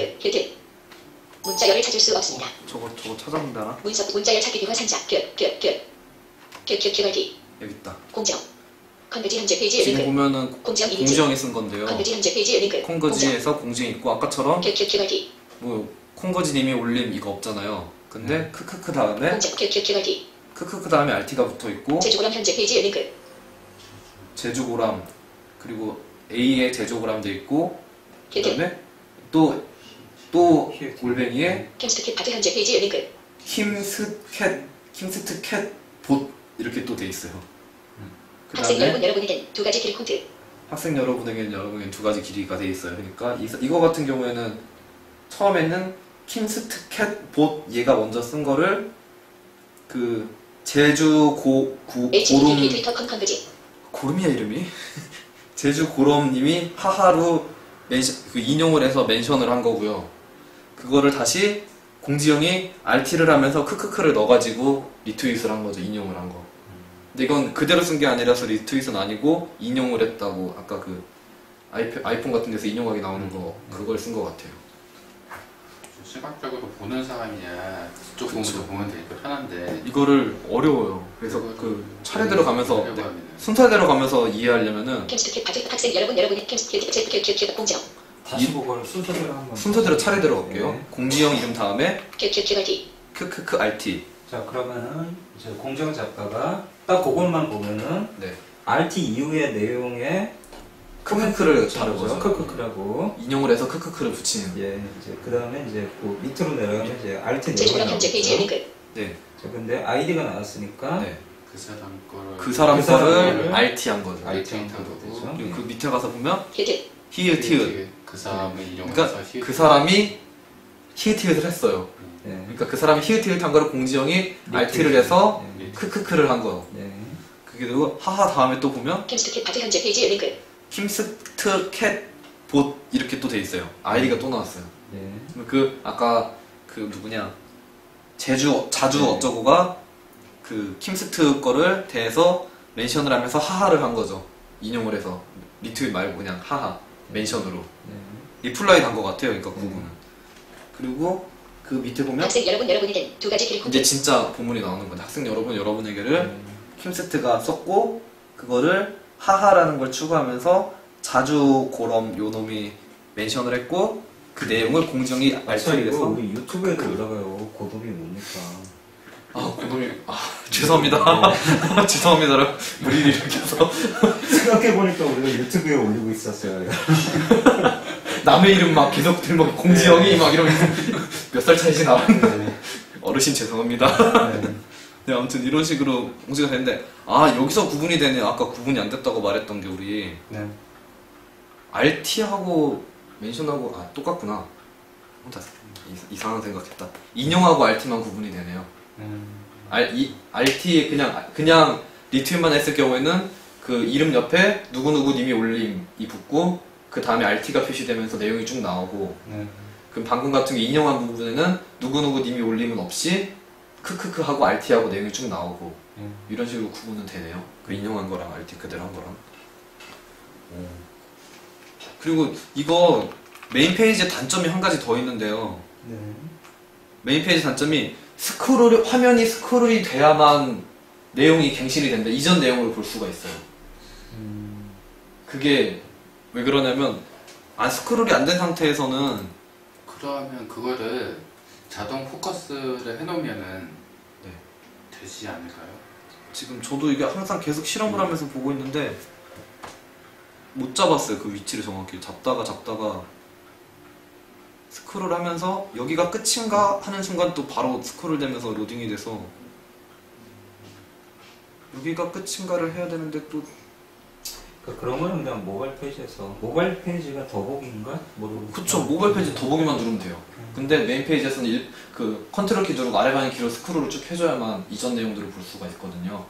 링크 필드 문자열을 찾을 수 없습니다. 저거 찾아본다. 문자열 찾기 비화 상자 QQQRT 여기 있다. 공정 컨버지 현재 페이지 지금 링크 보면은 공정 이미지 공지영이 쓴 건데요. 컨버지 현재 페이지 링크 콩거지에서 공지영 있고 아까처럼 QQQRT 뭐 콩거지님이 올림 이거 없잖아요. 근데 크크크 다음에 공정 QQQRT 크크크 다음에 RT가 붙어 있고 제주고람 현재 페이지 링크 제주고람 그리고 A의 제주고람 돼 있고 필드 그다음에 또 골뱅이에 캠스트킷 파트 현재 페이지 링크 킴스트캣 봇 이렇게 또 돼 있어요. 학생 그다음에 여러분에겐 두 가지 길이 콘트 학생 여러분에겐 두 가지 길이가 돼 있어요. 그러니까 이거 같은 경우에는 처음에는 킴스트캣 봇 얘가 먼저 쓴 거를 그 제주 고름 HTTP 트위터 컨버지 고름이야 이름이 제주 고럼님이 하하로 인용을 해서 멘션을 한 거고요. 그거를 다시 공지영이 RT를 하면서 크크크를 넣어가지고 리트윗을 한 거죠. 인용을 한 거. 근데 이건 그대로 쓴 게 아니라서 리트윗은 아니고 인용을 했다고 아까 그 아이폰 같은 데서 인용하기 나오는 거 그걸 쓴 거 같아요. 시각적으로 보는 사람이야 그쪽 부분도 보면 되니까 편한데 이거를 어려워요. 그래서 그 차례대로 가면서 순서대로 가면서 이해하려면은 캠스트킷 파트 학생 여러분의 캠스트킷 QQQ 공정 다시 그거를 순서대로 한번. 순서대로 차례대로 갈게요. 네. 공지영 이름 다음에 QQQRT 크크크 RT. 자 그러면은 이제 공정 작가가 딱 그것만 보면은 네. RT 이후의 내용에 크크크를 붙이는 다른 거죠. 크크크라고. 인용을 해서 크크크를 붙이는. 예, 이제 그 다음에 이제 그 밑으로 내려가면 이제 RT 내용이 제주고람 현재 페이지 나오죠. 링크 네. 자, 근데 아이디가 나왔으니까 네. 그 사람 거를 그 사람 그 사람을 거를 RT 한 거죠. RT 한 되죠. 거죠. 그리고 그 밑에 가서 보면 필드 히읗히읗. 그 사람을 이용해서 그러니까 그 사람이 히읗히읗을 했어요. 예. 그러니까 그 사람이 히읗히읗 한 거를 공지영이 RT를 해서 예. 크크크를 한 거. 예. 그게 그리고 하하 다음에 또 보면 캠스트킷 파트 현재 페이지 링크 킴스트캣 봇 이렇게 또 돼 있어요. 아이디가 또 나왔어요. 예. 그 아까 그 누구냐 자주 네. 어쩌고가 그 킴스트 거를 대해서 멘션을 하면서 하하를 한 거죠. 인용을 해서 리트윗 말고 그냥 하하 멘션으로 예. 리플라이 단 것 같아요. 그러니까 그 부분은. 그리고 그 밑에 보면 학생 여러분에겐 두 가지 길이 콘트 이제 진짜 본문이 나오는 거죠. 학생 여러분에게를 킴스트가 썼고 그거를 하하라는 걸 추가하면서 자주 고럼 요놈이 멘션을 했고 그 내용을 공정이 알차 RT를 이거 해서 우리 유튜브에도 올라가요. 고독이 뭡니까? 죄송합니다. 죄송합니다. 무리를 일으켜서 생각해보니까 우리가 유튜브에 올리고 있었어요. 남의 이름 막 계속 들면 공지영이 막 이러면서 몇 살 차이지 나. 어르신 죄송합니다. 네, 아무튼 이런 식으로 공지가 되는데 여기서 구분이 되네. 아까 구분이 안 됐다고 말했던 게 우리 RT하고 멘션하고 똑같구나. 혼자 이상한 생각했다. 인용하고 RT만 구분이 되네요. RT 그냥 리트윗만 했을 경우에는 그 이름 옆에 누구누구님이 올림이 붙고 그 다음에 RT가 표시되면서 내용이 쭉 나오고 그럼 방금 같은 게 인용한 부분에는 누구누구님이 올림은 없이 크크크 하고 RT하고 내용이 쭉 나오고 이런 식으로 구분은 되네요. 그 인용한 거랑 RT 그대로 한 거랑. 그리고 이거 메인 페이지에 단점이 한 가지 더 있는데요. 메인 페이지 단점이 화면이 스크롤이 돼야만 내용이 갱신이 된다. 이전 내용을 볼 수가 있어요. 그게 왜 그러냐면 스크롤이 안 된 상태에서는 그러면 그거를 자동 포커스를 해놓으면은 되지 않을까요? 지금 저도 이게 항상 계속 실험을 하면서 보고 있는데 못 잡았어요. 그 위치를 정확히 잡다가 스크롤 하면서 여기가 끝인가 하는 순간 또 바로 스크롤 되면서 로딩이 돼서 여기가 끝인가를 해야 되는데 또 그런 거는 그냥 모바일 페이지에서 모바일 페이지가 더보기인가? 그쵸. 모바일 페이지 더보기만 누르면 돼요. 근데 메인 페이지에서는 그 컨트롤 키 누르고 아래 방향 키로 스크롤을 쭉 해줘야만 이전 내용들을 볼 수가 있거든요.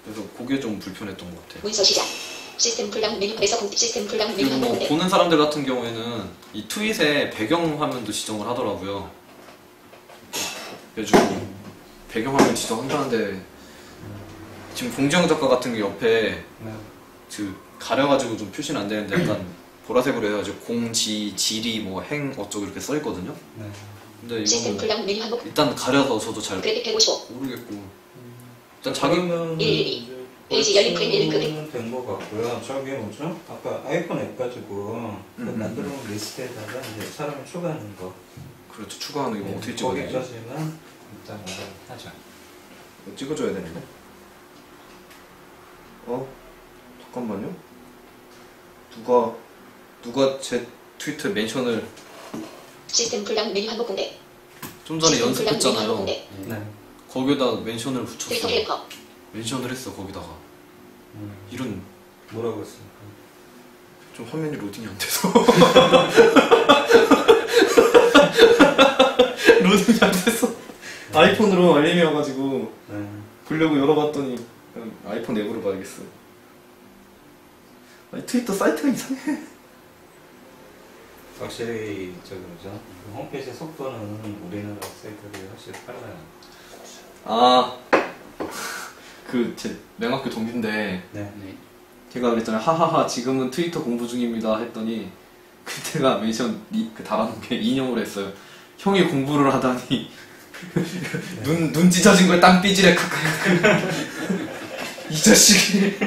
그래서 그게 좀 불편했던 것 같아요. 문서 시작. 시스템 풀다운 메뉴에서 시스템 풀다운 메뉴 그리고 뭐 보는 사람들 같은 경우에는 이 트윗에 배경 화면도 지정을 하더라고요. 그래가지고 배경 화면 지정한다는데 지금 공지영 작가 같은 게 옆에 가려가지고 좀 표시는 안 되는데 약간 보라색으로 해가지고 지리 뭐 행 어쩌고 이렇게 써 있거든요. 근데 시스템 풀다운 이거는 메뉴 반복. 일단 가려서 저도 잘 그래픽 155. 모르겠고 일단 자기 페이지 열린 프레임 링크 된거 같고요. 저기 뭐죠? 아까 아이폰 앱 가지고 만들어 놓은 리스트에다가 이제 사람을 추가하는 거. 그렇죠. 추가하는 거 어떻게 찍어야 되지? 거기까지만 일단 하자. 찍어줘야 되는데. 잠깐만요. 누가 제 트위터 멘션을 시스템 풀다운 메뉴 반복 공개. 좀 전에 시스템 풀다운 메뉴 반복 연습했잖아요. 공개. 거기에다 멘션을 트위터 붙였어요. 헬퍼. 멘션을 했어 거기다가. 이런 뭐라고 했습니까? 좀 화면이 로딩이 안 돼서 로딩이 안 돼서 아이폰으로 알림이 와가지고 보려고 열어봤더니 아이폰 앱으로 봐야겠어. 아니, 트위터 사이트가 이상해. 확실히 저기 뭐죠? 그 홈페이지 속도는 우리나라 사이트들이 확실히 빨라요. 제 맹학교 동기인데 네. 걔가 그랬잖아요. 하하하 지금은 트위터 공부 중입니다 했더니 그때가 멘션 달아놓은 게 인용을 했어요. 형이 공부를 하다니 눈 찢어진 거에 땀 삐지래. 이 자식이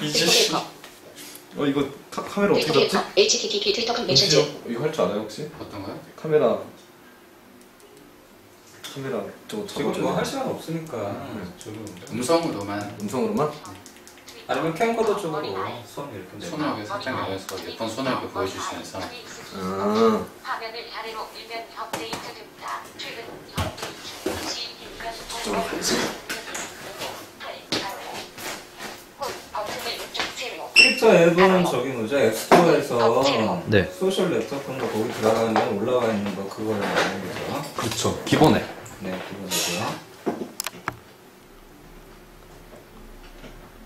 이 자식. 이거 카메라 어떻게 트위터 잡지? 헬퍼. HTTP 트위터 컨벤션. 이거 할 줄 알아요 혹시? 어떤 거요? 카메라 저거 지금 뭐 할 시간 없으니까 저기 음성으로만 음성으로만? 아니면 캠코더 쪽으로 손 이렇게 내밀어. 손을 여기 살짝 내려서 예쁜 손을 이렇게 보여주시면서 화면을 아래로 밀면 업데이트됩니다. 최근 업데이트 저쪽으로 가야지. 트위터 앱은 저기 뭐죠? 앱스토어에서 네. 소셜 네트워크인가 거기 들어가면 올라와 있는 거 그걸 말하는 거죠. 그렇죠. 기본에. 네, 그거고요.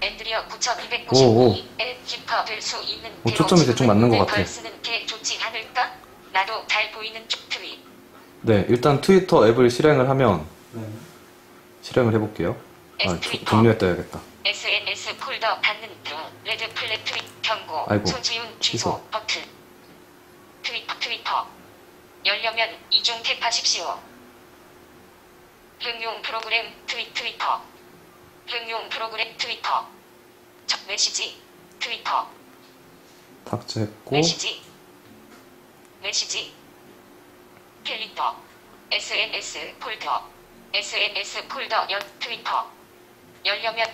엔드리어 9292 앱 키퍼 될 수 있는 초점이 대충 맞는 것 같아. 벌 쓰는 게 좋지 않을까? 나도 잘 보이는 쪽 트윗. 네, 일단 트위터 앱을 실행을 하면 실행을 해볼게요. 트위터. 종료했다야겠다. SNS 폴더 받는 등 레드 플랫 트윗 경고. 아이고, 손지훈 취소 취소. 버튼. 트위터. 열려면 이중 탭하십시오. 응용 프로그램 트위터. 응용 프로그램 트위터. 첫 메시지 트위터. 삭제했고 메시지 캘린더 SNS 폴더 SNS 폴더 연 트위터 열려면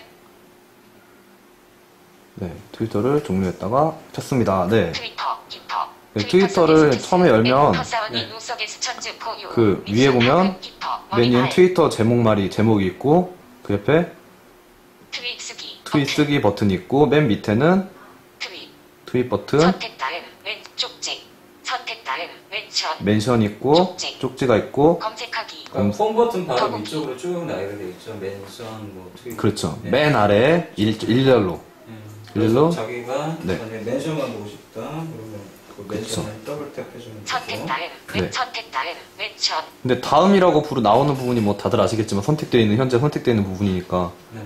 네, 트위터를 종료했다가 켰습니다. 네. 트위터 기퍼 네, 트위터를 처음에 열면 그 위에 보면 메뉴엔 트위터 제목이 있고 그 옆에 트윗 쓰기 버튼이 있고 맨 밑에는 트윗 버튼 선택 다음 왼쪽지 선택 다음 왼쪽 멘션 있고 쪽지가 있고 검색하기 그러니까 홈 버튼 바로 위쪽으로 쭉 나열이 되어 있죠. 멘션, 뭐 트윗. 그렇죠. 네. 맨 아래에 일렬로 일렬로 자기가 네. 만약에 멘션만 보고 싶다. 그러면 그 멘션을 더블 탭해주면 선택 되고. 다음 네. 선택 다음 왼쪽 근데 다음이라고 나오는 부분이 뭐 다들 아시겠지만 현재 선택되어 있는 부분이니까 네.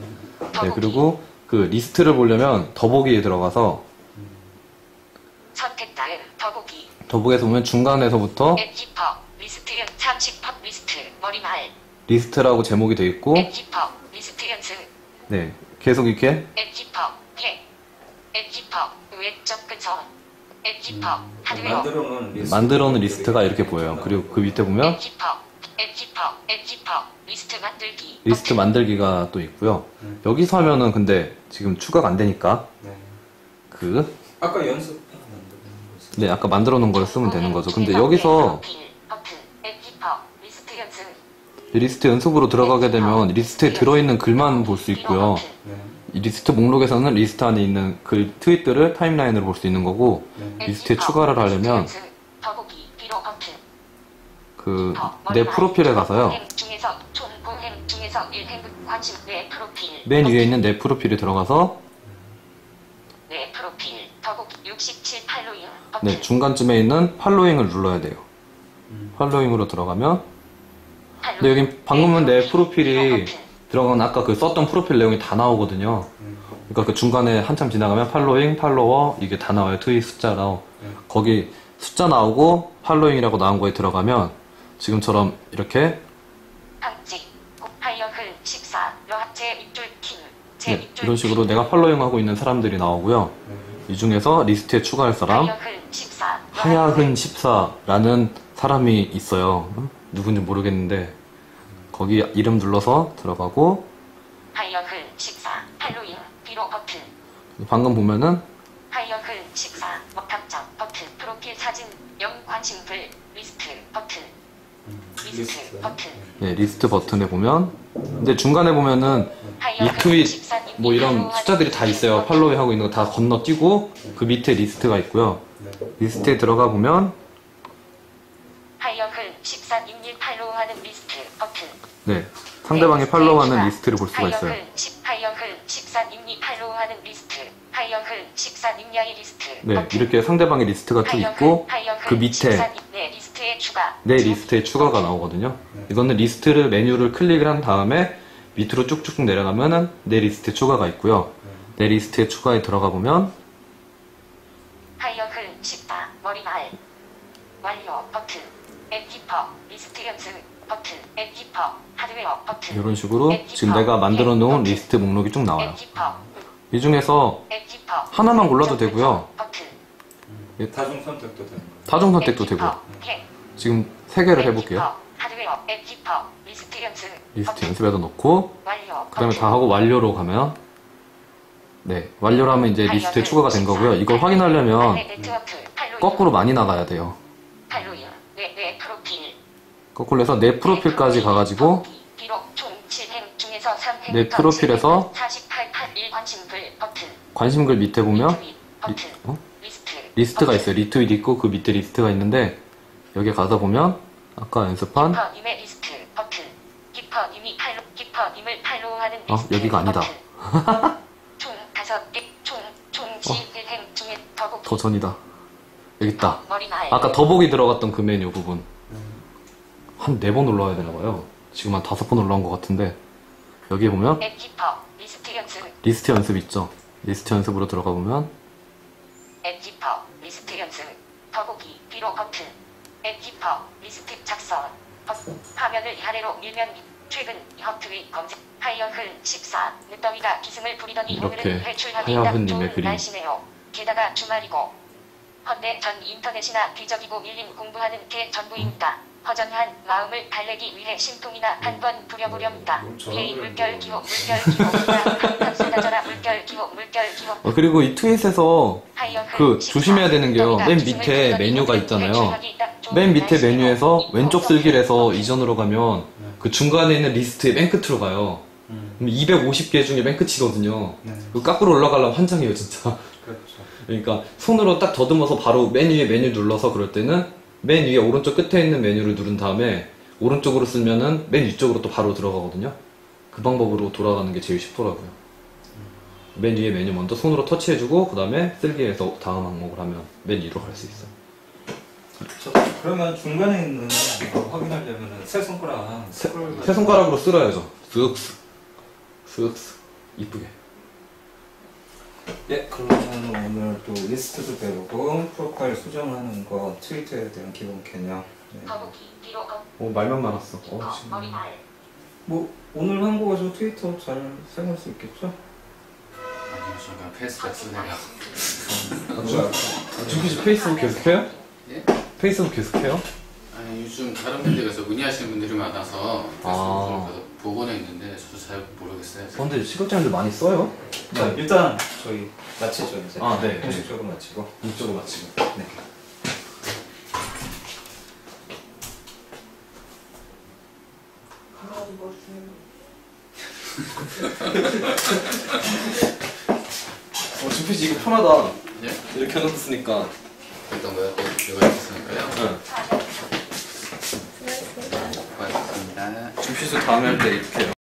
네, 그리고 그 리스트를 보려면 더보기에 들어가서 선택 다음 더보기 더보기에서 보면 중간에서부터 앱지퍼 리스트 연 잠식 팝 리스트 머리말 리스트라고 제목이 되어 있고 앱지퍼 리스트 연습 네, 계속 이렇게 앱지퍼 해 앱지퍼 왼쪽 근선 앱지퍼 하드웨어 만들어 놓은 리스트가 이렇게 보여요. 그리고 그 밑에 보면 앱지퍼 리스트 만들기 리스트 만들기가 또 있고요. 여기서 하면은 근데 지금 추가가 안 되니까 네. 그 아까 연습 네, 아까 만들어 놓은 걸 쓰면 되는 거죠. 근데 여기서 앱지퍼 리스트 연습 이 리스트 연습으로 들어가게 되면 리스트에 들어있는 글만 볼 수 있고요. 네. 이 리스트 목록에서는 리스트 안에 있는 글 트윗들을 타임라인으로 볼 수 있는 거고 리스트에 추가를 하려면 더보기 비로 버튼 그 내 프로필에 가서요. 중에서 총 보행 중에서 1행 관심 내 프로필 맨 위에 있는 내 프로필에 들어가서 내 프로필 더보기 67 팔로잉 버튼 네, 중간쯤에 있는 팔로잉을 눌러야 돼요. 팔로잉으로 들어가면 근데 여기 방금은 내 프로필이 들어간 아까 그 썼던 프로필 내용이 다 나오거든요. 그러니까 그 중간에 한참 지나가면 팔로잉, 팔로워 이게 다 나와요. 트윗 숫자로. 거기 숫자 나오고 팔로잉이라고 나온 거에 들어가면 지금처럼 이렇게 방지 파이어글 14 러합제 입줄 킴 네, 이런 식으로 내가 팔로잉하고 있는 사람들이 나오고요. 이 중에서 리스트에 추가할 사람 파이어글 14 하야흔14라는 사람이 있어요. 누군지 모르겠는데 거기 이름 눌러서 들어가고 파이어글 14 팔로잉 비로 버튼 방금 보면은 파이어글 14 먹탐정 버튼 프로필 사진 영 관심글 리스트 버튼 리스트 버튼 네, 리스트 버튼에 보면 근데 중간에 보면은 리트윗 뭐 이런 숫자들이 다 있어요. 팔로우 하고 있는 거 다 건너뛰고 그 밑에 리스트가 있고요. 리스트에 들어가 보면 파이어글 1411 팔로우하는 리스트 버튼 네, 상대방이 팔로우하는 리스트를 볼 수가 있어요. 파이어글 1411 팔로우하는 리스트 파이어글 1411의 리스트 네, 이렇게 상대방의 리스트가 쭉 있고 그 밑에 내 리스트에 추가 내 리스트에 추가가 나오거든요. 이거는 리스트를 메뉴를 클릭을 한 다음에 밑으로 쭉쭉 내려가면은 내 리스트에 추가가 있고요. 내 리스트에 추가에 들어가 보면 파이어글 14 머리말 완료 버튼 앱지퍼 리스트 연습 버튼 앱지퍼 하드웨어 버튼 이런 식으로 지금 내가 만들어 놓은 리스트 목록이 쭉 나와요. 앱지퍼 이 중에서 앱지퍼 하나만 골라도 되고요. 버튼 다중 선택도 되는 거예요. 다중 선택도 되고 지금 3개를 해볼게요. 하드웨어 앱지퍼 리스트 연습 리스트 연습에다 놓고 완료 그 다음에 다 하고 완료로 가면 네, 완료로 하면 이제 리스트에 추가가 된 거고요. 이걸 확인하려면 거꾸로 많이 나가야 돼요. 팔로잉 내 프로필 거꾸로 해서 내 프로필까지 가가지고 비록 총 7행 중에서 3행 내 프로필에서 4881 관심글 버튼 관심글 밑에 보면 리트윗 버튼 리스트 리스트가 있어요. 리트윗 있고 그 밑에 리스트가 있는데 여기 가서 보면 아까 연습한 기퍼님의 리스트 버튼 기퍼님이 기퍼님을 팔로우하는 리스트 여기가 아니다. 총 5개 총 11행 중에 더보기 더 전이다. 여기 있다. 머리말 아까 더보기 들어갔던 그 메뉴 부분 한 4번 올라와야 되나봐요. 지금 한 5번 올라온 것 같은데 여기에 보면 앱지퍼 리스트 연습 리스트 연습 있죠. 리스트 연습으로 들어가 보면 앱지퍼 리스트 연습 더보기 비로 버튼 앱지퍼 리스트 작성 화면을 아래로 밀면 최근 헛트윗 검색 하이어글 14 늦더위가 기승을 부리더니 이렇게 오늘은 회출하기 하야흔 딱 좋은 님의 글이 날씨네요. 게다가 주말이고 헌데 전 인터넷이나 비적이고 밀림 공부하는 게 전부입니다. 허전한 마음을 달래기 위해 심통이나 한 번 부려보렵니다. K 물결 기호 물결 쓰다져라 물결 기호 물결 기호. 그리고 이 트윗에서 그 조심해야 되는 게요. 맨 밑에 메뉴가 있잖아요. 맨 밑에 메뉴에서 왼쪽 슬길에서 이전으로 가면 그 중간에 있는 리스트의 맨 끝으로 가요. 그럼 250개 중에 맨 끝이거든요. 그 거꾸로 올라가려면 환장해요, 진짜. 그렇죠. 그러니까 손으로 딱 더듬어서 바로 맨 위에 메뉴 눌러서 그럴 때는 맨 위에 오른쪽 끝에 있는 메뉴를 누른 다음에 오른쪽으로 쓰면은 맨 위쪽으로 또 바로 들어가거든요. 그 방법으로 돌아가는 게 제일 쉽더라고요. 맨 위에 메뉴 먼저 손으로 터치해주고 그 다음에 쓸기에서 다음 항목을 하면 맨 위로 갈 수 있어요. 그러면 중간에 있는 거 확인하려면 세 손가락 세 손가락으로 쓸어야죠. 쓱쓱 이쁘게. 예, 그러면 오늘 또 리스트도 배우고 프로파일 수정하는 거, 트위터에 대한 기본 개념. 네. 거북이 뒤로 건 오, 말만 많았어. 지금 머리날. 뭐 오늘 한 거 가지고 트위터 잘 사용할 수 있겠죠? 아니요, 저 그냥 페이스북 쓰네요. 준피 씨 페이스북 계속해요? 예? 페이스북 계속해요? 아니, 요즘 다른 분들께서 문의하시는 분들이 많아서 아. 페이스북을 보고는 있는데 저도 잘 모르겠어요. 근데 시각장애들 많이 써요? 자, 일단 저희 마치죠 이제. 아, 네. 공식적으로 마치고. 이쪽으로 마치고. 네. 준피 씨 이거 편하다. 예? 이렇게 해놓고 쓰니까. 어떤 거요? 이거 있으니까요. 응. 고맙습니다. 준피 씨 다음에 할 때 이렇게 해요.